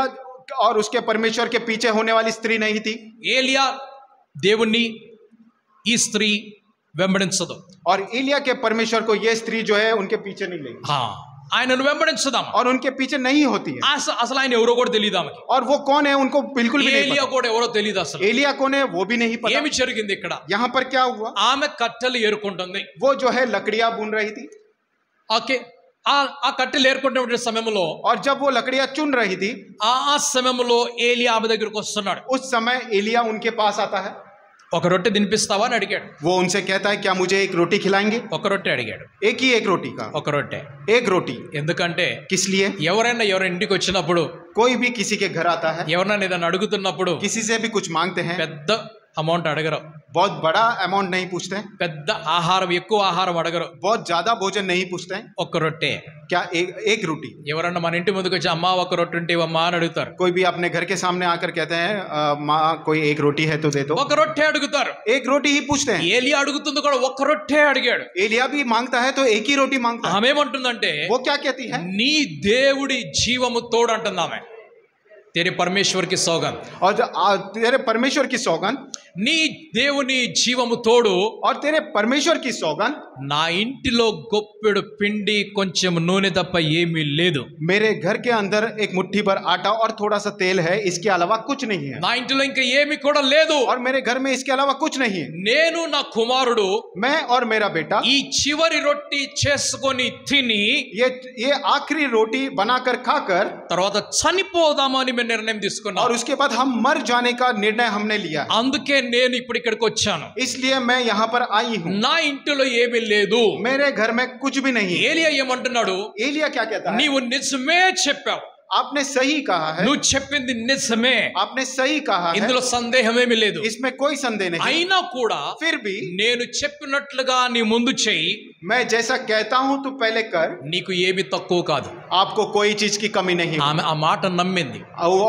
[SPEAKER 2] और उसके परमेश्वर के पीछे होने वाली स्त्री नहीं थी.
[SPEAKER 1] ఏలియా దేవుణ్ణి ఈ స్త్రీ వెంబడించదు.
[SPEAKER 2] और एलिया के परमेश्वर को ये स्त्री जो है उनके पीछे नहीं लेगी,
[SPEAKER 1] ఆయనను వెంబడించదాం,
[SPEAKER 2] और उनके पीछे नहीं होती है.
[SPEAKER 1] అసలు ఆయన ఎవరో కూడా తెలియదు ఆమెకి.
[SPEAKER 2] और वो कौन है उनको बिल्कुल भी नहीं
[SPEAKER 1] ఏలియా
[SPEAKER 2] पता.
[SPEAKER 1] కూడా ఎవరో తెలియదు అసలు.
[SPEAKER 2] एलिया कौन है वो भी नहीं पता.
[SPEAKER 1] ఏమి జరిగింది ఇక్కడ?
[SPEAKER 2] यहाँ पर क्या हुआ?
[SPEAKER 1] ఆమె కట్టెలు ఏరుకుంటుంది.
[SPEAKER 2] वो जो है लकड़ियां बुन रही थी.
[SPEAKER 1] ఓకే, ఆ కట్టెలు ఏర్పడిన సమయంలో
[SPEAKER 2] और जब वो लकड़ियां चुन रही थी,
[SPEAKER 1] ఆ సమయంలో ఏలియా ఆమె దగ్గరకు వస్తున్నాడు.
[SPEAKER 2] उस समय एलिया उनके पास आता है.
[SPEAKER 1] ఒక రొట్టె తినిపిస్తావా అని అడిగాడు.
[SPEAKER 2] वो उनसे कहता है क्या मुझे एक रोटी खिलाएंगे?
[SPEAKER 1] ఒక రొట్టె అడిగాడు.
[SPEAKER 2] एक ही एक रोटी का.
[SPEAKER 1] ఒక రొట్టె.
[SPEAKER 2] एक रोटी.
[SPEAKER 1] ఎందుకంటే
[SPEAKER 2] किस लिए?
[SPEAKER 1] ఎవరైనా ఎవరి ఇంటికి వచ్చినప్పుడు,
[SPEAKER 2] कोई भी किसी के घर आता है,
[SPEAKER 1] ఎవరైనా ఏదైనా అడుగుతున్నప్పుడు
[SPEAKER 2] किसी से भी कुछ मांगते हैं,
[SPEAKER 1] పెద్ద అమౌంట్ అడగరు,
[SPEAKER 2] बहुत बड़ा अमाउंट नहीं पूछते हैं,
[SPEAKER 1] పెద్ద ఆహారం ఎక్కువ ఆహారం అడగరు,
[SPEAKER 2] बहुत ज्यादा भोजन नहीं पूछते हैं.
[SPEAKER 1] ఒక్క రొట్టె.
[SPEAKER 2] क्या एक रोटी?
[SPEAKER 1] ఎవరన్నా మన ఇంటి ముందుకు వచ్చి అమ్మా ఒక రొట్టె ఉంటే ఇవ్వమ్మా అని అడుగుతారు.
[SPEAKER 2] कोई भी अपने घर के सामने आकर कहते हैं माँ कोई एक रोटी है तो दे दो.
[SPEAKER 1] ఒక రొట్టె అడుగుతారు.
[SPEAKER 2] एक रोटी ही पूछते हैं.
[SPEAKER 1] ఏలియా అడుగుతుంది కూడా ఒక్క రొట్టె అడిగాడు.
[SPEAKER 2] एलिया भी मांगता है तो एक ही रोटी मांगता है.
[SPEAKER 1] ఆమె ఏమంటుందంటే,
[SPEAKER 2] वो क्या कहती है?
[SPEAKER 1] నీ దేవుడి జీవము తోడు అంటుంది ఆమె. तेरे परमेश्वर की सौगंध,
[SPEAKER 2] और तेरे परमेश्वर की सौगंध,
[SPEAKER 1] నీ దేవుని జీవము తోడు,
[SPEAKER 2] और तेरे परमेश्वर की सौगंध,
[SPEAKER 1] నా ఇంటిలో గొప్పెడు పిండి కొంచెం నూనె తప్ప ఏమీ లేదు.
[SPEAKER 2] मेरे घर के अंदर एक मुट्ठी भर आटा और थोड़ा सा तेल है, इसके अलावा कुछ नहीं है.
[SPEAKER 1] నా ఇంటిలో ఇంకా ఏమీ కూడా లేదు.
[SPEAKER 2] और मेरे घर में इसके अलावा कुछ नहीं है.
[SPEAKER 1] నేను నా కుమారుడు
[SPEAKER 2] मैं और मेरा बेटा
[SPEAKER 1] ఈ చివరి రొట్టి చేసుకొని తిని
[SPEAKER 2] ये आखिरी रोटी बनाकर खाकर
[SPEAKER 1] తర్వాత చనిపోదామని మేము నిర్ణయం తీసుకున్నాం.
[SPEAKER 2] और उसके बाद हम मर जाने का निर्णय हमने लिया.
[SPEAKER 1] అందుకే నేను ఇప్పుడు ఇక్కడికి వచ్చాను.
[SPEAKER 2] इसलिए मैं यहाँ पर आई हूँ.
[SPEAKER 1] నా ఇంటిలో ఏమీ లేదు.
[SPEAKER 2] मेरे घर में कुछ भी नहीं.
[SPEAKER 1] ఏలియా ఏమంటున్నాడు?
[SPEAKER 2] एलिया क्या कहता है?
[SPEAKER 1] నీవు నిజమే చెప్పావు.
[SPEAKER 2] आपने सही कहा है.
[SPEAKER 1] నువ్వు చెప్పింది నిజమే.
[SPEAKER 2] आपने सही कहा है.
[SPEAKER 1] ఇందులో సందేహమేమీ లేదు.
[SPEAKER 2] इसमें कोई संदेह नहीं.
[SPEAKER 1] అయినా కూడా
[SPEAKER 2] फिर भी
[SPEAKER 1] నేను చెప్పినట్లుగా నీ ముందు చెయ్యి.
[SPEAKER 2] मैं जैसा कहता हूँ तू पहले कर.
[SPEAKER 1] నీకు ఏమీ తక్కువ కాదు.
[SPEAKER 2] आपको कोई चीज की कमी नहीं.
[SPEAKER 1] ఆమె ఆ మాట నమ్మింది.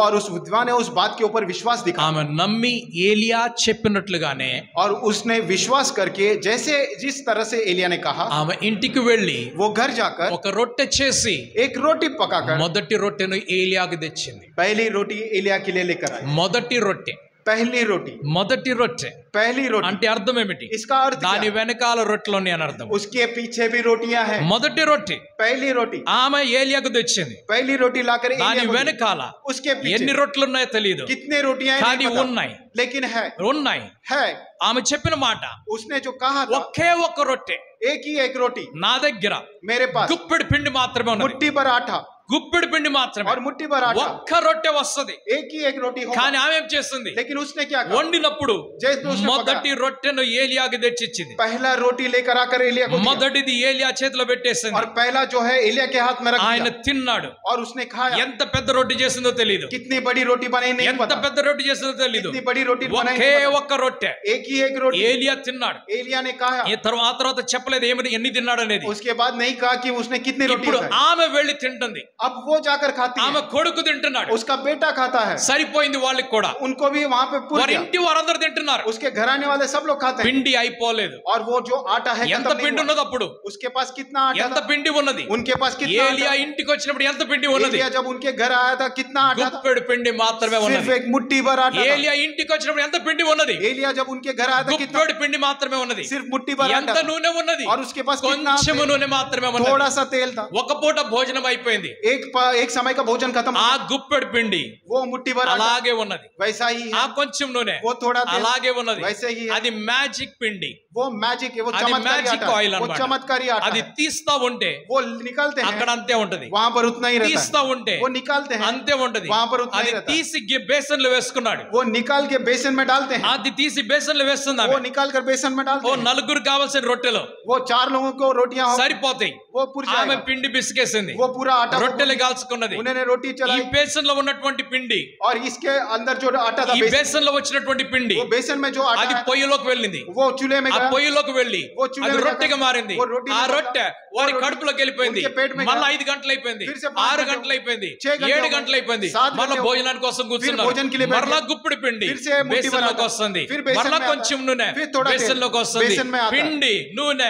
[SPEAKER 2] और उस विद्वान ने उस बात के ऊपर विश्वास दिखाया.
[SPEAKER 1] ఆమె నమ్మి ఏలియా చెప్పినట్లుగానే
[SPEAKER 2] और उसने विश्वास करके जैसे जिस तरह से एलिया ने कहा,
[SPEAKER 1] ఆమె ఇంటికి వెళ్ళి
[SPEAKER 2] वो घर जाकर
[SPEAKER 1] ఒక రొట్టె చేసి
[SPEAKER 2] एक रोटी पकाकर
[SPEAKER 1] మొదటి రొట్టెను ఏలియాకి తెచ్చింది.
[SPEAKER 2] पहली रोटी एलिया के लिए लेकर आई.
[SPEAKER 1] మొదటి రొట్టె,
[SPEAKER 2] पहली रोटी,
[SPEAKER 1] మొదటి రొట్టె
[SPEAKER 2] पहली रोटी
[SPEAKER 1] అంటే అర్థం ఏమిటి?
[SPEAKER 2] इसका अर्थ
[SPEAKER 1] దాని
[SPEAKER 2] क्या?
[SPEAKER 1] వెనకాల రొట్టెలోని అని అర్థం.
[SPEAKER 2] उसके पीछे भी रोटियां हैं.
[SPEAKER 1] మొదటి రొట్టె
[SPEAKER 2] पहली रोटी
[SPEAKER 1] ఆమె ఏలియాకు తెచ్చింది.
[SPEAKER 2] पहली रोटी लाकर
[SPEAKER 1] దాని
[SPEAKER 2] एलिया को दी.
[SPEAKER 1] వెనకాల
[SPEAKER 2] उसके
[SPEAKER 1] ఎన్ని
[SPEAKER 2] पीछे
[SPEAKER 1] రొట్టెలు ఉన్నాయో తెలియదు,
[SPEAKER 2] कितने रोटियां हैं
[SPEAKER 1] కానీ
[SPEAKER 2] नहीं पता.
[SPEAKER 1] ఉన్నాయి.
[SPEAKER 2] लेकिन
[SPEAKER 1] ఉన్నాయి.
[SPEAKER 2] है
[SPEAKER 1] ఆమె చెప్పిన మాట
[SPEAKER 2] उसने जो कहा था,
[SPEAKER 1] ఒకే ఒక్క రొట్టె
[SPEAKER 2] एक ही एक रोटी
[SPEAKER 1] నా దగ్గర
[SPEAKER 2] मेरे पास,
[SPEAKER 1] గుప్పెడు పిండి మాత్రమే ఉన్నది.
[SPEAKER 2] मुट्ठी भर आटा
[SPEAKER 1] గుప్పెడు పిండి మాత్రమే,
[SPEAKER 2] और मुट्ठी भर आटा,
[SPEAKER 1] ఒక్క రొట్టె వస్తది.
[SPEAKER 2] एक ही एक रोटी होगा.
[SPEAKER 1] కానీ ఆమె ఏం చేస్తుంది?
[SPEAKER 2] लेकिन उसने क्या कहा?
[SPEAKER 1] వండినప్పుడు
[SPEAKER 2] जैसे उसने
[SPEAKER 1] మొదటి రొట్టెను ఏలియాకి తెచ్చిచ్చింది.
[SPEAKER 2] पहला रोटी लेकर आकर एलिया को दिया.
[SPEAKER 1] మొదటిది ఏలియా చేతిలో పెట్టేసింది.
[SPEAKER 2] और पहला जो है एलिया के हाथ में रख
[SPEAKER 1] ఆయన
[SPEAKER 2] दिया.
[SPEAKER 1] తిన్నాడు.
[SPEAKER 2] और उसने खाया.
[SPEAKER 1] ఎంత పెద్ద రొట్టె చేసిందో తెలియదు,
[SPEAKER 2] कितनी बड़ी रोटी बनाई नहीं
[SPEAKER 1] ఎంత
[SPEAKER 2] पता.
[SPEAKER 1] పెద్ద రొట్టె చేసిందో తెలియదు.
[SPEAKER 2] कितनी बड़ी रोटी बनाई
[SPEAKER 1] ఒకే
[SPEAKER 2] नहीं पता.
[SPEAKER 1] ఒక్క రొట్టె
[SPEAKER 2] एक ही एक रोटी
[SPEAKER 1] ఏలియా తిన్నాడు.
[SPEAKER 2] एलिया ने खाया.
[SPEAKER 1] ఆ తర్వాత చెప్పలేదు ఏమని ఎన్ని తిన్నాడు అనేది.
[SPEAKER 2] उसके बाद नहीं कहा कि उसने कितनी रोटी
[SPEAKER 1] ఇప్పుడు
[SPEAKER 2] खाई.
[SPEAKER 1] ఆమె వెళ్ళి తింటుంది.
[SPEAKER 2] अब वो जाकर खाती
[SPEAKER 1] ఆమె
[SPEAKER 2] है.
[SPEAKER 1] కొడుకు తింటున్నాడు.
[SPEAKER 2] उसका बेटा खाता है.
[SPEAKER 1] సరిపోయింది వాళ్ళకి కూడా.
[SPEAKER 2] उनको भी वहां पे पूरा
[SPEAKER 1] వారి ఇంటి వారందరూ తింటున్నారు.
[SPEAKER 2] उसके घराने वाले सब लोग खाते हैं.
[SPEAKER 1] పిండి అయిపోలేదు.
[SPEAKER 2] और वो जो आटा है
[SPEAKER 1] ఎంత
[SPEAKER 2] खत्म नहीं
[SPEAKER 1] పిండి
[SPEAKER 2] हुआ.
[SPEAKER 1] ఉన్నది అప్పుడు?
[SPEAKER 2] उसके पास कितना आटा
[SPEAKER 1] ఎంత
[SPEAKER 2] था?
[SPEAKER 1] పిండి ఉన్నది?
[SPEAKER 2] उनके पास कितना
[SPEAKER 1] ఏలియా
[SPEAKER 2] आटा?
[SPEAKER 1] ఇంటికి వచ్చినప్పుడు ఎంత పిండి ఉన్నది?
[SPEAKER 2] एलिया जब उनके घर आया था कितना आटा था?
[SPEAKER 1] గుప్పెడు పిండి మాత్రమే
[SPEAKER 2] सिर्फ
[SPEAKER 1] ఉన్నది.
[SPEAKER 2] एक मुट्ठी भर आटा था.
[SPEAKER 1] ఏలియా ఇంటికి వచ్చినప్పుడు ఎంత పిండి ఉన్నది?
[SPEAKER 2] एलिया जब उनके घर आया था कितना?
[SPEAKER 1] గుప్పెడు పిండి మాత్రమే ఉన్నది.
[SPEAKER 2] सिर्फ मुट्ठी भर
[SPEAKER 1] ఎంత
[SPEAKER 2] आटा था.
[SPEAKER 1] నూనె ఉన్నది?
[SPEAKER 2] और उसके पास कितना?
[SPEAKER 1] కొంచెం నూనె మాత్రమే ఉన్నది.
[SPEAKER 2] थोड़ा सा तेल था.
[SPEAKER 1] ఒక పూట భోజనం అయిపోయింది.
[SPEAKER 2] एक समय का भोजन खत्म.
[SPEAKER 1] ఆ గుప్పెడు పిండి
[SPEAKER 2] वो मुट्ठी भर आटा
[SPEAKER 1] అలాగే ఉన్నది.
[SPEAKER 2] वैसा ही
[SPEAKER 1] ఆ
[SPEAKER 2] है.
[SPEAKER 1] కొంచెం నూనె
[SPEAKER 2] वो थोड़ा तेल
[SPEAKER 1] అలాగే ఉన్నది.
[SPEAKER 2] वैसे ही है.
[SPEAKER 1] అది మ్యాజిక్ పిండి,
[SPEAKER 2] वो मैजिक है. वो
[SPEAKER 1] అది
[SPEAKER 2] चमत्कारी
[SPEAKER 1] మ్యాజిక్
[SPEAKER 2] आटा
[SPEAKER 1] ఆయిల్
[SPEAKER 2] है. वो
[SPEAKER 1] అన్నమాట.
[SPEAKER 2] चमत्कारी आटा
[SPEAKER 1] అది
[SPEAKER 2] है.
[SPEAKER 1] తీస్తా ఉంటే
[SPEAKER 2] वो निकालते
[SPEAKER 1] అక్కడ
[SPEAKER 2] हैं
[SPEAKER 1] అంతే ఉంటది.
[SPEAKER 2] वहां पर उतना ही रहता
[SPEAKER 1] తీస్తా
[SPEAKER 2] है.
[SPEAKER 1] ఉంటే
[SPEAKER 2] वो निकालते हैं
[SPEAKER 1] అంతే ఉంటది.
[SPEAKER 2] वहां पर उतना
[SPEAKER 1] అది
[SPEAKER 2] ही रहता है.
[SPEAKER 1] తీసి బేసన్ లో వేసుకున్నాడు.
[SPEAKER 2] वो निकाल के बेसन में डालते हैं.
[SPEAKER 1] అది తీసి బేసన్ లో వేస్తుంది
[SPEAKER 2] वो
[SPEAKER 1] ఆమె.
[SPEAKER 2] निकाल कर बेसन में डालते
[SPEAKER 1] ఓ
[SPEAKER 2] हैं.
[SPEAKER 1] నలుగురు కావాల్సిన రొట్టెలు
[SPEAKER 2] वो 4 लोगों को रोटियां
[SPEAKER 1] సరిపోతాయి.
[SPEAKER 2] वो पूरा
[SPEAKER 1] ఆమె
[SPEAKER 2] जाएगा.
[SPEAKER 1] పిండి బిసికేసింది.
[SPEAKER 2] वो पूरा आटा
[SPEAKER 1] రొట్టెలు కాల్చుకున్నది.
[SPEAKER 2] उन्होंने रोटी
[SPEAKER 1] ఈ
[SPEAKER 2] चलाई.
[SPEAKER 1] బేసన్ లో ఉన్నటువంటి పిండి,
[SPEAKER 2] और इसके अंदर जो आटा था
[SPEAKER 1] ఈ
[SPEAKER 2] बेसन,
[SPEAKER 1] బేసన్ లో వచ్చినటువంటి పిండి
[SPEAKER 2] वो बेसन में जो आटा
[SPEAKER 1] అది
[SPEAKER 2] है,
[SPEAKER 1] పొయ్యిలోకి వెళ్ళింది.
[SPEAKER 2] वो चूल्हे में
[SPEAKER 1] ఆ
[SPEAKER 2] गया.
[SPEAKER 1] పొయ్యిలోకి వెళ్ళి
[SPEAKER 2] वो चूल्हे
[SPEAKER 1] అది
[SPEAKER 2] में
[SPEAKER 1] రొట్టెగా
[SPEAKER 2] जाकर
[SPEAKER 1] మారింది.
[SPEAKER 2] वो रोटी
[SPEAKER 1] ఆ
[SPEAKER 2] में
[SPEAKER 1] రొట్టె
[SPEAKER 2] जाकर
[SPEAKER 1] వారి
[SPEAKER 2] वो रोटी
[SPEAKER 1] కడుపులోకి వెళ్ళిపోయింది.
[SPEAKER 2] उनके पेट में
[SPEAKER 1] మళ్ళీ
[SPEAKER 2] गया.
[SPEAKER 1] 5 గంటలు అయిపోయింది,
[SPEAKER 2] फिर से 5
[SPEAKER 1] 6
[SPEAKER 2] घंटे
[SPEAKER 1] గంటలు అయిపోయింది,
[SPEAKER 2] 6 घंटे
[SPEAKER 1] 7
[SPEAKER 2] हो
[SPEAKER 1] గంటలు
[SPEAKER 2] गए,
[SPEAKER 1] అయిపోయింది.
[SPEAKER 2] 7
[SPEAKER 1] మళ్ళీ
[SPEAKER 2] घंटे हो
[SPEAKER 1] భోజనానికి కోసం
[SPEAKER 2] फिर
[SPEAKER 1] కూర్చున్నారు.
[SPEAKER 2] भोजन के लिए बैठ
[SPEAKER 1] మరలా
[SPEAKER 2] गए.
[SPEAKER 1] గుప్పిడి పిండి
[SPEAKER 2] फिर से मुट्ठी
[SPEAKER 1] బేసన్ లోకి
[SPEAKER 2] भर
[SPEAKER 1] వస్తుంది.
[SPEAKER 2] फिर बेसन
[SPEAKER 1] మరలా
[SPEAKER 2] में आता
[SPEAKER 1] కొంచెం
[SPEAKER 2] है.
[SPEAKER 1] నూనె
[SPEAKER 2] फिर थोड़ा तेल
[SPEAKER 1] బేసన్ లోకి వస్తుంది.
[SPEAKER 2] बेसन में आता है.
[SPEAKER 1] పిండి నూనె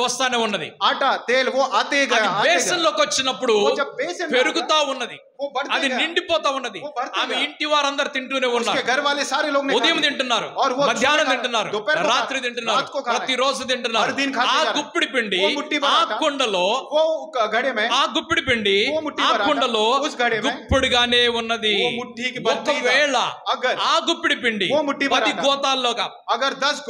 [SPEAKER 1] వస్తానే ఉన్నది.
[SPEAKER 2] आटा तेल वो आते
[SPEAKER 1] అది
[SPEAKER 2] गया, आते
[SPEAKER 1] బేసన్
[SPEAKER 2] गया.
[SPEAKER 1] లోకి వచ్చినప్పుడు
[SPEAKER 2] वो जब बेसन में
[SPEAKER 1] పెరుగుతా ఉన్నది.
[SPEAKER 2] वो बढ़ते
[SPEAKER 1] అది
[SPEAKER 2] गया।
[SPEAKER 1] నిండిపోతా ఉన్నది.
[SPEAKER 2] वो बढ़ते
[SPEAKER 1] ఆమె
[SPEAKER 2] गया।
[SPEAKER 1] ఇంటి వారందరూ తింటూనే
[SPEAKER 2] उसके
[SPEAKER 1] ఉన్నారు.
[SPEAKER 2] घर वाले सारे लोग ने खा
[SPEAKER 1] ఉదయం
[SPEAKER 2] लिया।
[SPEAKER 1] తింటున్నారు,
[SPEAKER 2] और वो
[SPEAKER 1] మధ్యాహ్నం
[SPEAKER 2] सुबह खा-
[SPEAKER 1] తింటున్నారు,
[SPEAKER 2] दोपहर को
[SPEAKER 1] రాత్రి
[SPEAKER 2] खा-
[SPEAKER 1] తింటున్నారు,
[SPEAKER 2] रात को खा रहे हैं।
[SPEAKER 1] ప్రతిరోజు తింటున్నారు.
[SPEAKER 2] हर दिन खाते
[SPEAKER 1] ఆ
[SPEAKER 2] जा रहे हैं।
[SPEAKER 1] గుప్పిడి పిండి
[SPEAKER 2] वो मुट्ठी भर
[SPEAKER 1] ఆ
[SPEAKER 2] आटा,
[SPEAKER 1] కుండలో,
[SPEAKER 2] वो घड़े में,
[SPEAKER 1] ఆ గుప్పిడి పిండి
[SPEAKER 2] वो मुट्ठी
[SPEAKER 1] ఆ
[SPEAKER 2] भर आटा,
[SPEAKER 1] కుండలో
[SPEAKER 2] उस घड़े में,
[SPEAKER 1] గుప్పిడిగానే ఉన్నది.
[SPEAKER 2] वो मुट्ठी की भर नहीं था।
[SPEAKER 1] ఒకవేళ
[SPEAKER 2] अगर
[SPEAKER 1] ఆ గుప్పిడి పిండి
[SPEAKER 2] वो मुट्ठी भर
[SPEAKER 1] 10
[SPEAKER 2] आटा,
[SPEAKER 1] గోతాల్లోగా
[SPEAKER 2] अगर 10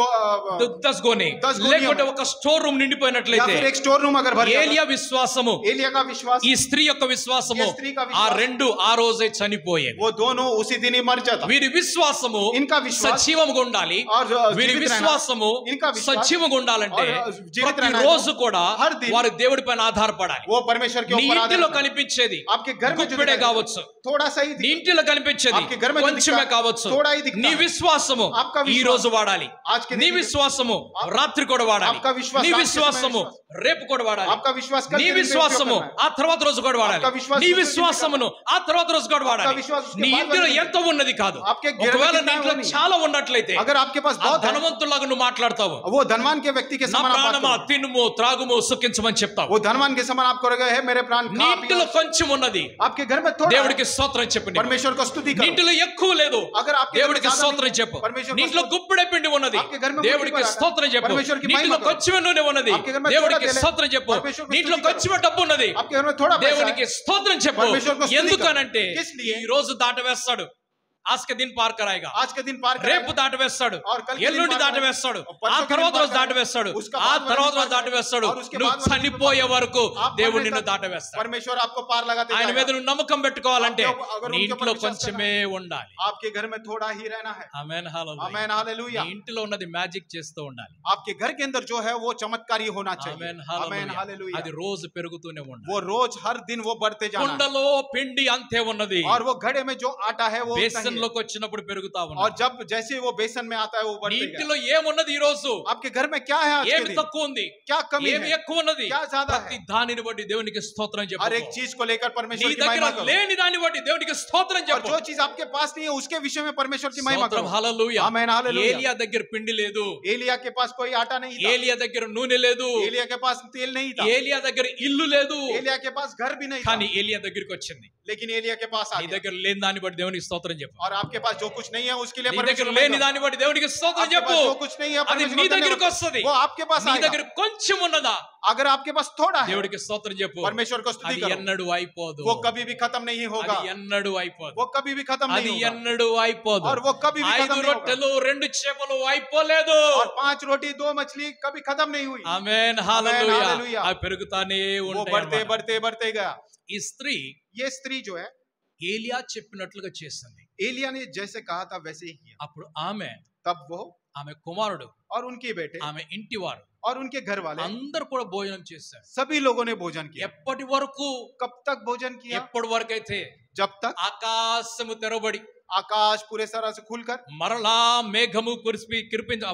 [SPEAKER 1] గోని
[SPEAKER 2] 10 गोनियों
[SPEAKER 1] లేకుంటే
[SPEAKER 2] में,
[SPEAKER 1] ఒక స్టోర్ రూమ్
[SPEAKER 2] या
[SPEAKER 1] నిండిపోయినట్లయితే
[SPEAKER 2] फिर एक स्टोर रूम अगर भर जाता,
[SPEAKER 1] ఏలియా విశ్వాసము,
[SPEAKER 2] एलिया का विश्वास,
[SPEAKER 1] ఈ స్త్రీ యొక్క విశ్వాసము,
[SPEAKER 2] ये स्त्री का
[SPEAKER 1] ఆ
[SPEAKER 2] विश्वास,
[SPEAKER 1] రెండు ఆ రోజే చనిపోయేవి.
[SPEAKER 2] वो दोनों उसी दिन ही मर जाता।
[SPEAKER 1] వీరి విశ్వాసము
[SPEAKER 2] इनका विश्वास
[SPEAKER 1] సజీవంగా ఉండాలి.
[SPEAKER 2] और
[SPEAKER 1] వీరి
[SPEAKER 2] जीवित रहना,
[SPEAKER 1] విశ్వాసము
[SPEAKER 2] इनका विश्वास
[SPEAKER 1] సజీవంగా ఉండాలంటే
[SPEAKER 2] और जीवित रहना
[SPEAKER 1] ప్రతి రోజు
[SPEAKER 2] है,
[SPEAKER 1] కూడా
[SPEAKER 2] हर दिन
[SPEAKER 1] వారు దేవుడి పైన ఆధారపడాలి.
[SPEAKER 2] वो परमेश्वर के
[SPEAKER 1] నీ
[SPEAKER 2] ऊपर
[SPEAKER 1] ఇంటిలో
[SPEAKER 2] आधारित है।
[SPEAKER 1] కనిపించేది
[SPEAKER 2] आपके घर में जो
[SPEAKER 1] గుప్పిడే
[SPEAKER 2] दिखाई
[SPEAKER 1] కావచ్చు,
[SPEAKER 2] थोड़ा सा ही
[SPEAKER 1] నీ ఇంటిలో కనిపించేది
[SPEAKER 2] आपके घर में जो
[SPEAKER 1] కొంచెమే
[SPEAKER 2] दिखता,
[SPEAKER 1] కావచ్చు.
[SPEAKER 2] थोड़ा ही दिखता,
[SPEAKER 1] నీ విశ్వాసము
[SPEAKER 2] आपका विश्वास,
[SPEAKER 1] ఈ రోజు వాడాలి.
[SPEAKER 2] आज के दिन
[SPEAKER 1] నీ
[SPEAKER 2] में,
[SPEAKER 1] విశ్వాసము రాత్రి కూడా వాడాలి.
[SPEAKER 2] आपका विश्वास
[SPEAKER 1] నీ
[SPEAKER 2] आज के
[SPEAKER 1] విశ్వాసము
[SPEAKER 2] समय
[SPEAKER 1] రేపు కూడా వాడాలి.
[SPEAKER 2] आपका विश्वास कल
[SPEAKER 1] నీ
[SPEAKER 2] के दिन में
[SPEAKER 1] విశ్వాసము
[SPEAKER 2] उपयोग करना है।
[SPEAKER 1] ఆ తర్వాత రోజు కూడా వాడాలి.
[SPEAKER 2] आपका विश्वास
[SPEAKER 1] నీ
[SPEAKER 2] दूसरे दिन
[SPEAKER 1] విశ్వాసమును ఆ తర్వాత రోజు కూడా వాడాలి.
[SPEAKER 2] आपका विश्वास उसके
[SPEAKER 1] నీ
[SPEAKER 2] बाद
[SPEAKER 1] ఇంటిలో
[SPEAKER 2] वाले दिन
[SPEAKER 1] ఎంత ఉన్నది కాదు.
[SPEAKER 2] आपके घर में
[SPEAKER 1] ఒకవేళ
[SPEAKER 2] कितना
[SPEAKER 1] నీ ఇంట్లో
[SPEAKER 2] होनी है।
[SPEAKER 1] చాలా ఉన్నట్లయితే
[SPEAKER 2] अगर आपके पास
[SPEAKER 1] ఆ
[SPEAKER 2] बहुत है,
[SPEAKER 1] ధనవంతులాగా నువ్వు మాట్లాడతావు.
[SPEAKER 2] वो धनवान के व्यक्ति के
[SPEAKER 1] నా
[SPEAKER 2] समान आप बात
[SPEAKER 1] ప్రాణమా
[SPEAKER 2] करोगे।
[SPEAKER 1] తినుము త్రాగుము సుఖించమని చెప్తావు.
[SPEAKER 2] वो धनवान के समान आप करोगे, है मेरे प्राण
[SPEAKER 1] నీ
[SPEAKER 2] खा
[SPEAKER 1] ఇంటిలో
[SPEAKER 2] पियो।
[SPEAKER 1] కొంచెం ఉన్నది,
[SPEAKER 2] आपके घर में थोड़ा
[SPEAKER 1] దేవుడికి
[SPEAKER 2] है,
[SPEAKER 1] స్తోత్రం చెప్పు. నీవు.
[SPEAKER 2] परमेश्वर को स्तुति
[SPEAKER 1] నీ
[SPEAKER 2] करो।
[SPEAKER 1] ఇంటిలో ఎక్కువ లేదు,
[SPEAKER 2] अगर आपके घर में
[SPEAKER 1] దేవుడికి
[SPEAKER 2] ज्यादा
[SPEAKER 1] స్తోత్రం
[SPEAKER 2] नहीं,
[SPEAKER 1] చెప్పు.
[SPEAKER 2] परमेश्वर को
[SPEAKER 1] నీ ఇంట్లో గుప్పిడే పిండి ఉన్నది,
[SPEAKER 2] आपके घर में
[SPEAKER 1] దేవుడికి
[SPEAKER 2] मुट्ठी भर
[SPEAKER 1] స్తోత్రం చెప్పు.
[SPEAKER 2] परमेश्वर की
[SPEAKER 1] నీ ఇంట్లో
[SPEAKER 2] महिमा करो।
[SPEAKER 1] కొంచెం నూనె ఉన్నది,
[SPEAKER 2] आपके घर में
[SPEAKER 1] దేవుడికి
[SPEAKER 2] थोड़ा तेल है,
[SPEAKER 1] స్తోత్రం చెప్పు.
[SPEAKER 2] परमेश्वर को
[SPEAKER 1] నీ ఇంట్లో
[SPEAKER 2] स्तुति
[SPEAKER 1] కొంచెం డబ్బు ఉన్నది,
[SPEAKER 2] आपके घर में थोड़ा पैसा
[SPEAKER 1] దేవునికి
[SPEAKER 2] है,
[SPEAKER 1] స్తోత్రం చెప్పు.
[SPEAKER 2] परमेश्वर को स्तुति करो।
[SPEAKER 1] ఎందుకనంటే
[SPEAKER 2] किस लिए?
[SPEAKER 1] ఈ రోజు దాటవేస్తాడు, आज के दिन पार कराएगा,
[SPEAKER 2] आज के दिन पार
[SPEAKER 1] రేపు
[SPEAKER 2] करेगा,
[SPEAKER 1] దాటవేస్తాడు,
[SPEAKER 2] और कल के दिन
[SPEAKER 1] ఎల్లుండి
[SPEAKER 2] पार
[SPEAKER 1] దాటవేస్తాడు,
[SPEAKER 2] और परसों
[SPEAKER 1] ఆ
[SPEAKER 2] के दिन
[SPEAKER 1] తర్వాత
[SPEAKER 2] पार
[SPEAKER 1] రోజు
[SPEAKER 2] करेगा,
[SPEAKER 1] దాటవేస్తాడు,
[SPEAKER 2] उसका
[SPEAKER 1] ఆ
[SPEAKER 2] बाद वाले
[SPEAKER 1] తర్వాత
[SPEAKER 2] दिन
[SPEAKER 1] రోజు
[SPEAKER 2] पार
[SPEAKER 1] దాటవేస్తాడు.
[SPEAKER 2] और उसके
[SPEAKER 1] నువ్వు
[SPEAKER 2] बाद वाले दिन
[SPEAKER 1] చనిపోయే వరకు
[SPEAKER 2] आप
[SPEAKER 1] దేవుడు
[SPEAKER 2] मरने
[SPEAKER 1] నిన్ను
[SPEAKER 2] तक
[SPEAKER 1] దాటవేస్తాడు.
[SPEAKER 2] परमेश्वर आपको पार लगाते
[SPEAKER 1] ఆయన
[SPEAKER 2] जाएगा।
[SPEAKER 1] మీద నువ్వు నమ్మకం పెట్టుకోవాలంటే
[SPEAKER 2] आपके- अगर
[SPEAKER 1] నీ
[SPEAKER 2] उनके ऊपर
[SPEAKER 1] ఇంట్లో
[SPEAKER 2] विश्वास
[SPEAKER 1] కొంచెమే ఉండాలి.
[SPEAKER 2] आपके घर में थोड़ा ही रहना है।
[SPEAKER 1] Amen hallelujah.
[SPEAKER 2] Amen hallelujah.
[SPEAKER 1] నీ ఇంటిలో ఉన్నది మ్యాజిక్ చేస్తూ ఉండాలి.
[SPEAKER 2] आपके घर के अंदर जो है वो चमत्कारी होना चाहिए।
[SPEAKER 1] ఆమేన్
[SPEAKER 2] आमेन
[SPEAKER 1] హల్లెలూయా.
[SPEAKER 2] हालेलुया।
[SPEAKER 1] అది రోజు పెరుగుతూనే ఉండాలి.
[SPEAKER 2] वो रोज हर दिन वो बढ़ते जाना है।
[SPEAKER 1] కుండలో పిండి అంతే ఉన్నది,
[SPEAKER 2] और वो घड़े में जो आटा है वो उतना ही
[SPEAKER 1] బేసన్
[SPEAKER 2] है।
[SPEAKER 1] లోకి వచ్చినప్పుడు పెరుగుతా
[SPEAKER 2] और
[SPEAKER 1] ఉన్నది.
[SPEAKER 2] जब जैसे वो बेसन में आता है वो
[SPEAKER 1] నీ
[SPEAKER 2] बढ़ते गया।
[SPEAKER 1] ఇంటిలో ఏమున్నది ఈ రోజు,
[SPEAKER 2] आपके घर में क्या है आज के
[SPEAKER 1] ఏమి
[SPEAKER 2] दिन?
[SPEAKER 1] తక్కువ ఉంది,
[SPEAKER 2] क्या कमी
[SPEAKER 1] ఏమి
[SPEAKER 2] है?
[SPEAKER 1] ఎక్కువ ఉన్నది,
[SPEAKER 2] क्या ज्यादा
[SPEAKER 1] ప్రతి
[SPEAKER 2] है?
[SPEAKER 1] దానిని బట్టి దేవునికి స్తోత్రం
[SPEAKER 2] हर
[SPEAKER 1] చెప్పు.
[SPEAKER 2] एक चीज को लेकर
[SPEAKER 1] నీ
[SPEAKER 2] परमेश्वर की
[SPEAKER 1] దగ్గర
[SPEAKER 2] महिमा करो।
[SPEAKER 1] లేని దాన్ని బట్టి దేవునికి స్తోత్రం
[SPEAKER 2] और
[SPEAKER 1] చెప్పు.
[SPEAKER 2] जो चीज आपके पास नहीं है उसके विषय में परमेश्वर की महिमा
[SPEAKER 1] స్తోత్రం
[SPEAKER 2] करो।
[SPEAKER 1] హల్లెలూయా.
[SPEAKER 2] Amen hallelujah.
[SPEAKER 1] ఏలియా దగ్గర పిండి లేదు,
[SPEAKER 2] एलिया के पास कोई आटा नहीं था।
[SPEAKER 1] ఏలియా దగ్గర నూనె లేదు,
[SPEAKER 2] एलिया के पास तेल नहीं था।
[SPEAKER 1] ఏలియా దగ్గర ఇల్లు లేదు,
[SPEAKER 2] एलिया के पास घर भी नहीं था।
[SPEAKER 1] కానీ ఏలియా దగ్గరికి వచ్చింది.
[SPEAKER 2] लेकिन एलिया के पास आ
[SPEAKER 1] నీ
[SPEAKER 2] गया।
[SPEAKER 1] దగ్గర లేని దాన్ని బట్టి దేవునికి స్తోత్రం చెప్పు.
[SPEAKER 2] और आपके पास जो कुछ नहीं है उसके लिए
[SPEAKER 1] నీ
[SPEAKER 2] परमेश्वर
[SPEAKER 1] దగ్గర
[SPEAKER 2] की
[SPEAKER 1] లేని
[SPEAKER 2] महिमा
[SPEAKER 1] దాన్ని బట్టి దేవునికి స్తోత్రం
[SPEAKER 2] आपके
[SPEAKER 1] చెప్పు.
[SPEAKER 2] पास जो कुछ नहीं है
[SPEAKER 1] అది
[SPEAKER 2] परमेश्वर
[SPEAKER 1] నీ
[SPEAKER 2] को
[SPEAKER 1] దగ్గరికి
[SPEAKER 2] धन्यवाद।
[SPEAKER 1] వస్తుంది.
[SPEAKER 2] वो आपके पास
[SPEAKER 1] నీ
[SPEAKER 2] आएगा।
[SPEAKER 1] దగ్గర కొంచెం ఉన్నదా,
[SPEAKER 2] अगर आपके पास थोड़ा है
[SPEAKER 1] దేవుడికి స్తోత్రం చెప్పు.
[SPEAKER 2] परमेश्वर को स्तुति
[SPEAKER 1] అది
[SPEAKER 2] करो।
[SPEAKER 1] ఎన్నడూ అయిపోదు,
[SPEAKER 2] वो कभी भी खत्म नहीं होगा।
[SPEAKER 1] అది ఎన్నడూ అయిపోదు,
[SPEAKER 2] वो कभी भी खत्म
[SPEAKER 1] అది
[SPEAKER 2] नहीं होगा।
[SPEAKER 1] ఎన్నడూ అయిపోదు.
[SPEAKER 2] और वो कभी भी खत्म
[SPEAKER 1] 5
[SPEAKER 2] नहीं होगा।
[SPEAKER 1] రొట్టెలు 2 చేపలు అయిపోలేదు.
[SPEAKER 2] और 5 रोटी 2 मछली कभी खत्म नहीं हुई।
[SPEAKER 1] ఆమేన్ హల్లెలూయా.
[SPEAKER 2] హల్లెలూయా.
[SPEAKER 1] అవి పెరుగుతానే
[SPEAKER 2] वो
[SPEAKER 1] ఉంటాయి
[SPEAKER 2] बढ़ते
[SPEAKER 1] అన్నమాట.
[SPEAKER 2] बढ़ते बढ़ते गया।
[SPEAKER 1] ఈ స్త్రీ
[SPEAKER 2] ये स्त्री जो है
[SPEAKER 1] ఏలియా చెప్పినట్లుగా చేసింది.
[SPEAKER 2] एलिया ने जैसे कहा था वैसे ही किया।
[SPEAKER 1] అప్పుడు ఆమె,
[SPEAKER 2] तब वो
[SPEAKER 1] ఆమె కుమారుడు,
[SPEAKER 2] और उनके बेटे
[SPEAKER 1] ఆమె ఇంటివారు
[SPEAKER 2] और उनके घर वाले
[SPEAKER 1] అందరూ కూడా భోజనం చేశారు.
[SPEAKER 2] सभी लोगों ने भोजन किया।
[SPEAKER 1] ఎప్పటి వరకు,
[SPEAKER 2] कब तक भोजन किया?
[SPEAKER 1] ఎప్పటి వరకు అయితే
[SPEAKER 2] जब तक
[SPEAKER 1] ఆకాశము తెరవబడి
[SPEAKER 2] आकाश पूरे तरह से खुलकर
[SPEAKER 1] మరలా మేఘము కురిపి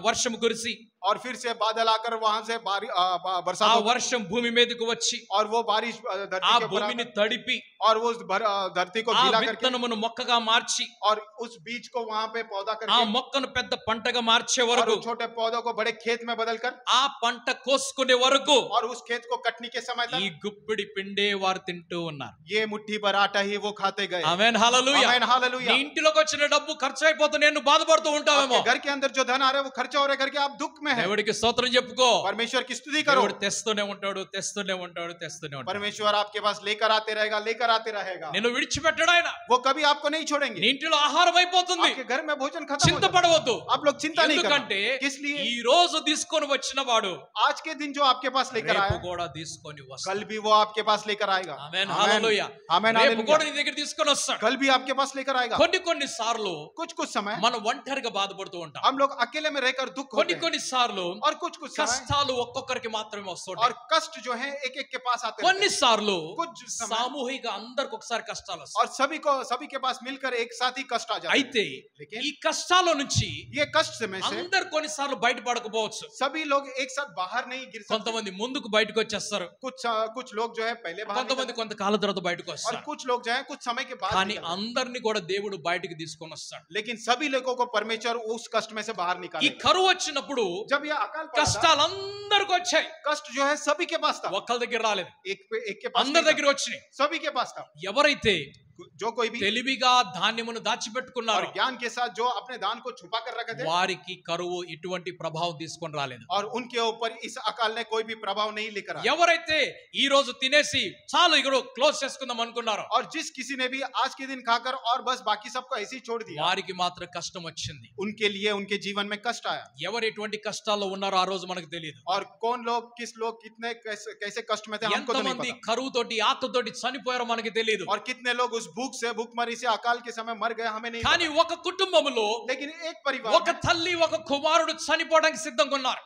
[SPEAKER 1] వర్షము కురిసి
[SPEAKER 2] और फिर से बादल आकर वहां से
[SPEAKER 1] ఆ
[SPEAKER 2] बरसात हो,
[SPEAKER 1] వర్షం భూమి మీదకు వచ్చి
[SPEAKER 2] और वो बारिश
[SPEAKER 1] ఆ
[SPEAKER 2] धरती के ऊपर
[SPEAKER 1] భూమిని
[SPEAKER 2] आकर,
[SPEAKER 1] తడిపి
[SPEAKER 2] और वो धरती को
[SPEAKER 1] ఆ
[SPEAKER 2] गीला करके
[SPEAKER 1] విత్తనమును మొక్కగా మార్చి
[SPEAKER 2] और उस बीज को वहां पे पौधा
[SPEAKER 1] ఆ
[SPEAKER 2] करके
[SPEAKER 1] మొక్కను పెద్ద పంటగా మార్చే
[SPEAKER 2] और
[SPEAKER 1] వరకు,
[SPEAKER 2] उस छोटे पौधों को बड़े खेत में बदलकर
[SPEAKER 1] ఆ పంట కోసుకునే వరకు
[SPEAKER 2] और उस खेत को कटने के समय
[SPEAKER 1] ఈ
[SPEAKER 2] तक
[SPEAKER 1] గుప్పిడి పిండే వారు తింటూ ఉన్నారు.
[SPEAKER 2] ये मुट्ठी भर आटा ही वो खाते गए।
[SPEAKER 1] Amen hallelujah.
[SPEAKER 2] Amen hallelujah.
[SPEAKER 1] నీ ఇంటిలోకి వచ్చిన డబ్బు ఖర్చు అయిపోతే నేను బాధపడుతూ ఉంటావేమో.
[SPEAKER 2] आपके घर के अंदर जो धन आ रहा है वो खर्चा हो रहा है करके आप दुख में है।
[SPEAKER 1] దేవుడికి స్తోత్రం చెప్పుకో.
[SPEAKER 2] परमेश्वर की स्तुति करो।
[SPEAKER 1] దేవుడు తెస్తూనే ఉంటాడు, తెస్తూనే ఉంటాడు, తెస్తూనే ఉంటాడు.
[SPEAKER 2] परमेश्वर आपके पास लेकर आते रहेगा, लेकर आते रहेगा।
[SPEAKER 1] నిన్ను విడిచిపెట్టడు ఆయన.
[SPEAKER 2] वो कभी आपको नहीं छोड़ेंगे।
[SPEAKER 1] నీ ఇంటిలో ఆహారం అయిపోతుంది,
[SPEAKER 2] आपके घर में भोजन खत्म हो जाता है।
[SPEAKER 1] చింతపడవద్దు.
[SPEAKER 2] आप लोग चिंता नहीं
[SPEAKER 1] ఎందుకంటే
[SPEAKER 2] करना। किस लिए?
[SPEAKER 1] ఈ రోజు తీసుకొని వచ్చిన వాడు
[SPEAKER 2] आज के दिन जो आपके पास लेकर
[SPEAKER 1] రేపు
[SPEAKER 2] आया
[SPEAKER 1] కూడా తీసుకొని వస్తాడు.
[SPEAKER 2] कल भी वो आपके पास लेकर आएगा।
[SPEAKER 1] ఆమేన్ హల్లెలూయా.
[SPEAKER 2] आमेन
[SPEAKER 1] రేపు
[SPEAKER 2] हालेलुया।
[SPEAKER 1] కూడా నీ దగ్గర తీసుకొని వస్తాడు.
[SPEAKER 2] कल भी आपके पास लेकर आएगा।
[SPEAKER 1] కొన్ని సార్లు
[SPEAKER 2] कुछ समय
[SPEAKER 1] మనం ఒంటరిగా బాధపడుతూ ఉంటాం.
[SPEAKER 2] हम लोग अकेले में रहकर दुख होते हैं।
[SPEAKER 1] కొన్ని సార్లు
[SPEAKER 2] और कुछ समय
[SPEAKER 1] కష్టాలు ఒక్కొక్కరికి మాత్రమే
[SPEAKER 2] और
[SPEAKER 1] వస్తుంటాయి.
[SPEAKER 2] कष्ट जो है एक एक के पास आते रहते
[SPEAKER 1] కొన్ని
[SPEAKER 2] हैं।
[SPEAKER 1] సార్లు
[SPEAKER 2] कुछ समय
[SPEAKER 1] సామూహిక అందరికి ఒకసారి కష్టాలు వస్తాయి.
[SPEAKER 2] और सभी के पास मिलकर एक साथ ही कष्ट आ जाता है।
[SPEAKER 1] అయితే
[SPEAKER 2] लेकिन
[SPEAKER 1] ఈ కష్టాల నుంచి
[SPEAKER 2] ये कष्ट में से
[SPEAKER 1] అందరు కొన్నిసార్లు బయటపడకపోవచ్చు.
[SPEAKER 2] सभी लोग एक साथ बाहर नहीं गिर सकते।
[SPEAKER 1] కొంతమంది ముందుకు బయటకు వచ్చేస్తారు,
[SPEAKER 2] कुछ लोग जो है पहले बाहर
[SPEAKER 1] కొంతమంది
[SPEAKER 2] निकलते
[SPEAKER 1] కొంతకాలం తర్వాత బయటకు
[SPEAKER 2] हैं, और
[SPEAKER 1] వస్తారు.
[SPEAKER 2] कुछ लोग जो है कुछ समय के बाद
[SPEAKER 1] కానీ
[SPEAKER 2] निकलते हैं।
[SPEAKER 1] అందరిని కూడా దేవుడు బయటికి తీసుకొని వస్తాడు.
[SPEAKER 2] लेकिन सभी लोगों को परमेश्वर उस कष्ट में से बाहर
[SPEAKER 1] ఈ
[SPEAKER 2] निकालेगा।
[SPEAKER 1] కరువు వచ్చినప్పుడు
[SPEAKER 2] जब यह अकाल पड़ा था,
[SPEAKER 1] కష్టాలు అందరికి వచ్చాయి.
[SPEAKER 2] कष्ट जो है सभी के पास था।
[SPEAKER 1] ఒక్కళ్ళ దగ్గర రాలేదు,
[SPEAKER 2] एक के पास
[SPEAKER 1] అందరి
[SPEAKER 2] नहीं
[SPEAKER 1] దగ్గర వచ్చినాయి.
[SPEAKER 2] था, सभी के पास था।
[SPEAKER 1] ఎవరైతే
[SPEAKER 2] जो कोई भी
[SPEAKER 1] తెలివిగా ధాన్యమును
[SPEAKER 2] और
[SPEAKER 1] దాచిపెట్టుకున్నారు
[SPEAKER 2] ज्ञान के साथ जो अपने दान को छुपा कर रखे थे,
[SPEAKER 1] వారికి కరువు ఇటువంటి ప్రభావం తీసుకొని రాలేదు.
[SPEAKER 2] और उनके ऊपर इस अकाल ने कोई भी प्रभाव नहीं लेकर आया।
[SPEAKER 1] ఎవరైతే ఈ రోజు తినేసి చాలు ఇక్కడ క్లోజ్ చేసుకుందాం అనుకున్నారో
[SPEAKER 2] और जिस किसी ने भी आज के दिन खाकर और बस बाकी सबको ऐसे ही छोड़ दिया,
[SPEAKER 1] వారికి మాత్రం కష్టం వచ్చింది.
[SPEAKER 2] उनके लिए उनके जीवन में कष्ट आया।
[SPEAKER 1] ఎవరు ఎటువంటి కష్టాల్లో ఉన్నారో ఆ రోజు మనకు తెలియదు.
[SPEAKER 2] और कौन लोग किस लोग कितने कैसे कष्ट में थे हमको तो नहीं
[SPEAKER 1] ఎంతమంది
[SPEAKER 2] पता।
[SPEAKER 1] కరువుతోటి ఆకలితోటి చనిపోయారో మనకి తెలియదు.
[SPEAKER 2] और कितने लोग उस भूखमरी से अकाल के समय मर गए हमें नहीं
[SPEAKER 1] కానీ
[SPEAKER 2] पता।
[SPEAKER 1] ఒక కుటుంబములో
[SPEAKER 2] लेकिन एक परिवार
[SPEAKER 1] ఒక తల్లి ఒక కుమారుడు చనిపోవడానికి సిద్ధంగా ఉన్నారు.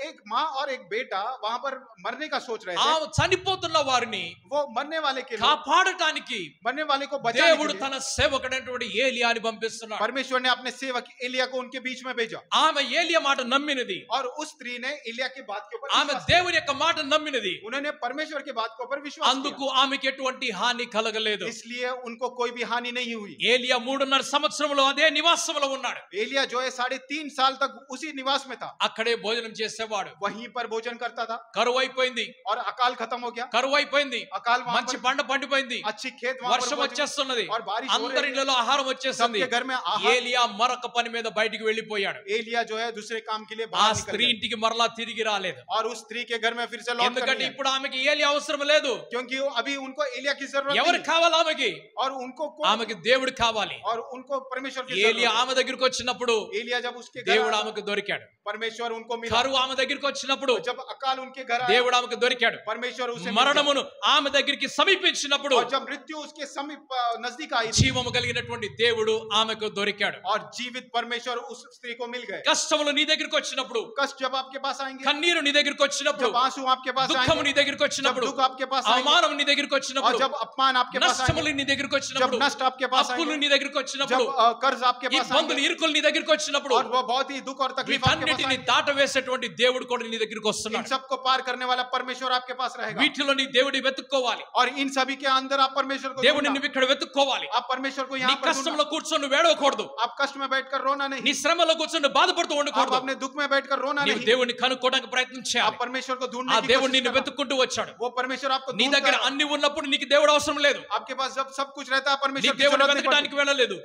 [SPEAKER 2] एक माँ और एक बेटा वहां पर मरने का सोच रहे
[SPEAKER 1] ఆ
[SPEAKER 2] थे।
[SPEAKER 1] చనిపోతున్న వారిని
[SPEAKER 2] वो मरने वाले के लिए,
[SPEAKER 1] కాపాడటానికి
[SPEAKER 2] मरने वाले को बचाने
[SPEAKER 1] దేవుడు
[SPEAKER 2] के लिए
[SPEAKER 1] తన సేవకుడైనటువంటి ఏలియాని పంపిస్తున్నాడు.
[SPEAKER 2] परमेश्वर ने अपने सेवक एलिया को उनके बीच में भेजा।
[SPEAKER 1] ఆమె ఏలియా మాట నమ్మినది.
[SPEAKER 2] और उस स्त्री ने एलिया की बात के ऊपर
[SPEAKER 1] ఆమె
[SPEAKER 2] विश्वास
[SPEAKER 1] దేవుని యొక్క మాట నమ్మినది.
[SPEAKER 2] किया। उन्होंने परमेश्वर की बात के ऊपर विश्वास
[SPEAKER 1] అందుకు ఆమెకి ఎటువంటి హాని కలగలేదు.
[SPEAKER 2] किया। इसलिए उनको कोई भी हानि नहीं हुई।
[SPEAKER 1] ఏలియా 3.5 సంవత్సరములో అదే నివాసంలో ఉన్నాడు.
[SPEAKER 2] एलिया जो है 3.5 साल तक उसी निवास में था,
[SPEAKER 1] అక్కడే భోజనం చేసేవాడు.
[SPEAKER 2] वहीं पर भोजन करता था।
[SPEAKER 1] కరువు అయిపోయింది.
[SPEAKER 2] और अकाल खत्म हो गया।
[SPEAKER 1] కరువు అయిపోయింది.
[SPEAKER 2] अकाल वहां
[SPEAKER 1] మంచి
[SPEAKER 2] पर,
[SPEAKER 1] పంట పండిపోయింది.
[SPEAKER 2] अच्छी खेत वहां पर
[SPEAKER 1] వర్షం
[SPEAKER 2] मौजूद,
[SPEAKER 1] వచ్చేస్తున్నది.
[SPEAKER 2] और बारिश हो
[SPEAKER 1] అందరి
[SPEAKER 2] रही है।
[SPEAKER 1] ఇళ్లలో ఆహారం వచ్చేసింది.
[SPEAKER 2] सबके घर में आहार।
[SPEAKER 1] ఏలియా మరొక పని మీద బయటికి వెళ్ళిపోయాడు.
[SPEAKER 2] एलिया जो है दूसरे काम के लिए
[SPEAKER 1] ఆ
[SPEAKER 2] बाहर निकल
[SPEAKER 1] స్త్రీ
[SPEAKER 2] गया।
[SPEAKER 1] ఇంటికి మరలా తిరిగి రాలేదు.
[SPEAKER 2] और उस स्त्री के घर में फिर से लौट कर
[SPEAKER 1] ఎందుకంటే
[SPEAKER 2] नहीं आया।
[SPEAKER 1] ఇప్పుడు ఆమెకి ఏలియా అవసరం లేదు.
[SPEAKER 2] क्योंकि अभी उनको एलिया की जरूरत
[SPEAKER 1] ఎవరు
[SPEAKER 2] नहीं।
[SPEAKER 1] కావాలి ఆమెకి?
[SPEAKER 2] और उनको
[SPEAKER 1] ఆమెకి దేవుడు కావాలి.
[SPEAKER 2] और उनको परमेश्वर की
[SPEAKER 1] ఏలియా
[SPEAKER 2] जरूरत
[SPEAKER 1] ఆమె దగ్గరికి వచ్చినప్పుడు
[SPEAKER 2] है। एलिया जब उसके घर
[SPEAKER 1] దేవుడు
[SPEAKER 2] आया,
[SPEAKER 1] ఆమెకు దొరికాడు.
[SPEAKER 2] परमेश्वर उनको मिला।
[SPEAKER 1] కరువు ఆమె దగ్గరికి వచ్చినప్పుడు
[SPEAKER 2] जब अकाल उनके घर आया,
[SPEAKER 1] దేవుడు ఆమెకు దొరికాడు.
[SPEAKER 2] परमेश्वर उसे मिल गया।
[SPEAKER 1] మరణమును ఆమె దగ్గరికి సమీపించినప్పుడు
[SPEAKER 2] और जब मृत्यु उसके समीप नजदीक आई थी,
[SPEAKER 1] జీవము కలిగినటువంటి దేవుడు ఆమెకు దొరికాడు.
[SPEAKER 2] और जीवित परमेश्वर उस स्त्री को मिल गए।
[SPEAKER 1] కష్టములు నీ దగ్గరికి వచ్చినప్పుడు,
[SPEAKER 2] कष्ट जब आपके पास आएंगे,
[SPEAKER 1] కన్నీరు నీ దగ్గరికి వచ్చినప్పుడు,
[SPEAKER 2] जब आंसू आपके पास
[SPEAKER 1] దుఃఖము నీ
[SPEAKER 2] आएंगे,
[SPEAKER 1] దగ్గరికి
[SPEAKER 2] जब
[SPEAKER 1] వచ్చినప్పుడు,
[SPEAKER 2] दुख आपके पास आएंगे,
[SPEAKER 1] అవమానం నీ దగ్గరికి
[SPEAKER 2] और
[SPEAKER 1] వచ్చినప్పుడు,
[SPEAKER 2] जब अपमान आपके पास
[SPEAKER 1] నష్టములు
[SPEAKER 2] आएंगे,
[SPEAKER 1] నీ దగ్గరికి
[SPEAKER 2] जब
[SPEAKER 1] వచ్చినప్పుడు,
[SPEAKER 2] नष्ट आपके पास
[SPEAKER 1] అప్పులు
[SPEAKER 2] आएंगे,
[SPEAKER 1] నీ దగ్గరికి వచ్చినప్పుడు,
[SPEAKER 2] जब कर्ज आपके पास
[SPEAKER 1] ఇబ్బందులు
[SPEAKER 2] आएंगे,
[SPEAKER 1] ఇరుకులు నీ దగ్గరికి వచ్చినప్పుడు,
[SPEAKER 2] और वो बहुत ही दुख और तकलीफ आपके पास
[SPEAKER 1] వీటన్నిటిని
[SPEAKER 2] आएंगे,
[SPEAKER 1] దాటవేసేటువంటి దేవుడు కూడా నీ దగ్గరికి
[SPEAKER 2] इन
[SPEAKER 1] వస్తున్నాడు.
[SPEAKER 2] सबको पार करने वाला परमेश्वर आपके पास रहेगा।
[SPEAKER 1] వీటిలో నీ దేవుడి వెతుక్కోవాలి.
[SPEAKER 2] और इन सभी के अंदर आप परमेश्वर को
[SPEAKER 1] దేవుడిని
[SPEAKER 2] ढूंढना।
[SPEAKER 1] నువ్వు ఇక్కడ వెతుక్కోవాలి.
[SPEAKER 2] आप परमेश्वर को
[SPEAKER 1] నీ
[SPEAKER 2] यहाँ पर
[SPEAKER 1] కష్టంలో
[SPEAKER 2] ढूंढना।
[SPEAKER 1] కూర్చొని నువ్వు ఏడవకూడదు.
[SPEAKER 2] आप कष्ट में बैठकर रोना
[SPEAKER 1] నీ
[SPEAKER 2] नहीं,
[SPEAKER 1] శ్రమలో కూర్చొని నువ్వు బాధపడుతూ
[SPEAKER 2] आप
[SPEAKER 1] ఉండకూడదు.
[SPEAKER 2] अपने दुख में बैठकर रोना
[SPEAKER 1] నీవు
[SPEAKER 2] नहीं,
[SPEAKER 1] దేవుడిని కనుక్కోవడానికి ప్రయత్నం
[SPEAKER 2] आप
[SPEAKER 1] చేయాలి.
[SPEAKER 2] परमेश्वर को
[SPEAKER 1] ఆ
[SPEAKER 2] ढूंढने की
[SPEAKER 1] దేవుడు
[SPEAKER 2] कोशिश
[SPEAKER 1] నిన్ను
[SPEAKER 2] करना।
[SPEAKER 1] వెతుక్కుంటూ వచ్చాడు.
[SPEAKER 2] वो परमेश्वर आपको
[SPEAKER 1] నీ
[SPEAKER 2] ढूंढता
[SPEAKER 1] దగ్గర
[SPEAKER 2] है।
[SPEAKER 1] అన్ని ఉన్నప్పుడు నీకు దేవుడు అవసరం లేదు.
[SPEAKER 2] आपके पास जब सब कुछ रहता है
[SPEAKER 1] నీ
[SPEAKER 2] परमेश्वर की
[SPEAKER 1] దేవుడిని
[SPEAKER 2] जरूरत नहीं
[SPEAKER 1] వెతకడానికి
[SPEAKER 2] पड़ती।
[SPEAKER 1] వెళ్ళలేదు.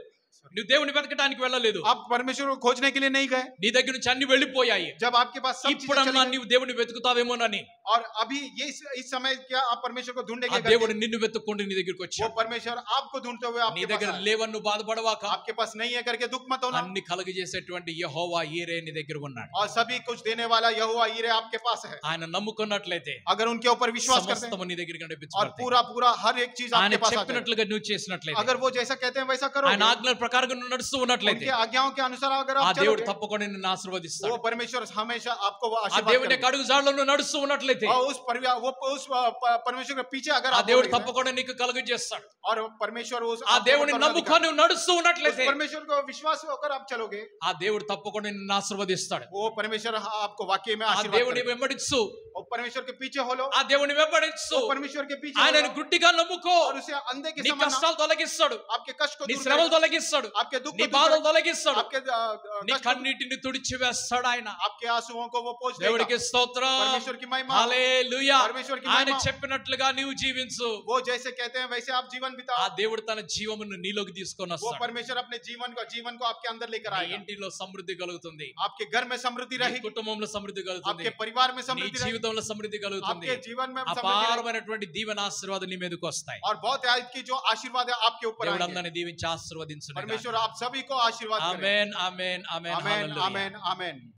[SPEAKER 1] నువ్వు దేవుని వెతకడానికి వెళ్ళలేదు.
[SPEAKER 2] आप परमेश्वर को खोजने के लिए नहीं गए।
[SPEAKER 1] నీ దగ్గర నుంచి అన్ని వెళ్ళిపోయాయి.
[SPEAKER 2] जब आपके पास सब चीजें
[SPEAKER 1] ఇప్పుడన్నా
[SPEAKER 2] चली गई,
[SPEAKER 1] నీవు దేవుని వెతుకుతావేమోనని
[SPEAKER 2] और अभी ये इस समय क्या आप परमेश्वर को ढूंढने
[SPEAKER 1] ఆ
[SPEAKER 2] के
[SPEAKER 1] దేవుడు
[SPEAKER 2] गए?
[SPEAKER 1] నిన్ను వెతుక్కుంటూ నీ దగ్గరికి
[SPEAKER 2] वो
[SPEAKER 1] వచ్చాడు.
[SPEAKER 2] परमेश्वर आपको ढूंढते हुए
[SPEAKER 1] నీ
[SPEAKER 2] आपके पास
[SPEAKER 1] దగ్గర
[SPEAKER 2] आया।
[SPEAKER 1] లేవని నువ్వు బాధపడవాక
[SPEAKER 2] आपके पास नहीं है करके दुख मत होना।
[SPEAKER 1] అన్ని కలుగజేసేటువంటి యెహోవా ఈరే నీ దగ్గర ఉన్నాడు.
[SPEAKER 2] और सभी कुछ देने वाला यहोवा यीरे आपके पास है।
[SPEAKER 1] ఆయన నమ్ముకున్నట్లయితే
[SPEAKER 2] अगर उनके ऊपर विश्वास करते हैं
[SPEAKER 1] సమస్తము నీ దగ్గర
[SPEAKER 2] और
[SPEAKER 1] కనిపించబడతాయి.
[SPEAKER 2] पूरा पूरा हर एक चीज
[SPEAKER 1] ఆయన
[SPEAKER 2] आपके पास आ जाए।
[SPEAKER 1] చెప్పినట్లుగా నువ్వు చేసినట్లయితే,
[SPEAKER 2] अगर वो जैसा कहते हैं वैसा करो,
[SPEAKER 1] ఆయన ఆజ్ఞల ప్రకారంగా నువ్వు నడుస్తూ ఉన్నట్లయితే
[SPEAKER 2] उनके आज्ञाओं के अनुसार अगर
[SPEAKER 1] ఆ
[SPEAKER 2] आप
[SPEAKER 1] దేవుడు
[SPEAKER 2] चलोगे,
[SPEAKER 1] తప్పకుండా నిన్ను ఆశీర్వదిస్తాడు.
[SPEAKER 2] वो परमेश्वर हमेशा आपको वो
[SPEAKER 1] ఆ
[SPEAKER 2] आशीर्वाद
[SPEAKER 1] దేవుని
[SPEAKER 2] करेगा।
[SPEAKER 1] యొక్క అడుగు జాడలో నువ్వు నడుస్తూ ఉన్నట్లయితే
[SPEAKER 2] और उस परमेश्वर के पीछे अगर
[SPEAKER 1] ఆ
[SPEAKER 2] आप
[SPEAKER 1] దేవుడు
[SPEAKER 2] बोलोगे,
[SPEAKER 1] తప్పకుండా నీకు కలుగజేస్తాడు.
[SPEAKER 2] और परमेश्वर उस
[SPEAKER 1] ఆ
[SPEAKER 2] आपके
[SPEAKER 1] దేవుడిని
[SPEAKER 2] ऊपर करुणा
[SPEAKER 1] నమ్ముకొని నువ్వు నడుస్తూ
[SPEAKER 2] दिखाएगा। उस
[SPEAKER 1] ఉన్నట్లయితే
[SPEAKER 2] परमेश्वर को विश्वास होकर आप चलोगे,
[SPEAKER 1] ఆ దేవుడు తప్పకుండా నిన్ను ఆశీర్వదిస్తాడు.
[SPEAKER 2] वो परमेश्वर आपको वाकई में
[SPEAKER 1] ఆ
[SPEAKER 2] आशीर्वाद
[SPEAKER 1] దేవుని
[SPEAKER 2] करेगा।
[SPEAKER 1] వెంబడించు.
[SPEAKER 2] और परमेश्वर के पीछे हो लो,
[SPEAKER 1] ఆ దేవుని వెంబడించు.
[SPEAKER 2] वो परमेश्वर के पीछे
[SPEAKER 1] ఆయనను
[SPEAKER 2] हो लो,
[SPEAKER 1] గుడ్డిగా నమ్ముకో.
[SPEAKER 2] और उसे अंधे के
[SPEAKER 1] నీ
[SPEAKER 2] समान
[SPEAKER 1] కష్టాలు తొలగిస్తాడు.
[SPEAKER 2] आपके कष्ट को
[SPEAKER 1] నీ
[SPEAKER 2] दूर
[SPEAKER 1] శ్రమలు
[SPEAKER 2] करेगा,
[SPEAKER 1] తొలగిస్తాడు.
[SPEAKER 2] आपके दुख
[SPEAKER 1] నీ
[SPEAKER 2] को दूर
[SPEAKER 1] బాధలు
[SPEAKER 2] करेगा,
[SPEAKER 1] తొలగిస్తాడు.
[SPEAKER 2] आपके
[SPEAKER 1] నీ
[SPEAKER 2] कष्ट को-
[SPEAKER 1] కన్నీటిని తుడిచివేస్తాడు ఆయన.
[SPEAKER 2] आपके आंसुओं को वो पोंछ देगा।
[SPEAKER 1] దేవుడికి స్తోత్రం.
[SPEAKER 2] परमेश्वर की महिमा,
[SPEAKER 1] హల్లెలూయా.
[SPEAKER 2] परमेश्वर की
[SPEAKER 1] ఆయన
[SPEAKER 2] महिमा।
[SPEAKER 1] చెప్పినట్లుగా నీవు జీవించు.
[SPEAKER 2] वो जैसे कहते हैं वैसे आप जीवन
[SPEAKER 1] ఆ
[SPEAKER 2] बिताओ।
[SPEAKER 1] దేవుడు తన జీవమును నీలోకి తీసుకొని
[SPEAKER 2] वो
[SPEAKER 1] వస్తాడు.
[SPEAKER 2] परमेश्वर अपने जीवन को आपके अंदर लेकर
[SPEAKER 1] నీ
[SPEAKER 2] आएगा।
[SPEAKER 1] ఇంటిలో సమృద్ధి కలుగుతుంది.
[SPEAKER 2] आपके घर में समृद्धि
[SPEAKER 1] నీ
[SPEAKER 2] रहेगी,
[SPEAKER 1] కుటుంబంలో సమృద్ధి కలుగుతుంది.
[SPEAKER 2] आपके परिवार में
[SPEAKER 1] నీ
[SPEAKER 2] समृद्धि रहेगी,
[SPEAKER 1] జీవితంలో సమృద్ధి కలుగుతుంది.
[SPEAKER 2] आपके जीवन में समृद्धि रहेगी,
[SPEAKER 1] అపారమైనటువంటి దీవెన ఆశీర్వాదాలు నీ మీదకి వస్తాయి.
[SPEAKER 2] और बहुत आज की जो आशीर्वाद है आपके ऊपर
[SPEAKER 1] దేవుడు
[SPEAKER 2] आएंगे।
[SPEAKER 1] అందరిని దీవించి ఆశీర్వదించును.
[SPEAKER 2] परमेश्वर आप सभी को आशीर्वाद करें।
[SPEAKER 1] ఆమేన్ ఆమేన్ ఆమేన్
[SPEAKER 2] आमेन
[SPEAKER 1] హల్లెలూయా.
[SPEAKER 2] आमेन आमेन।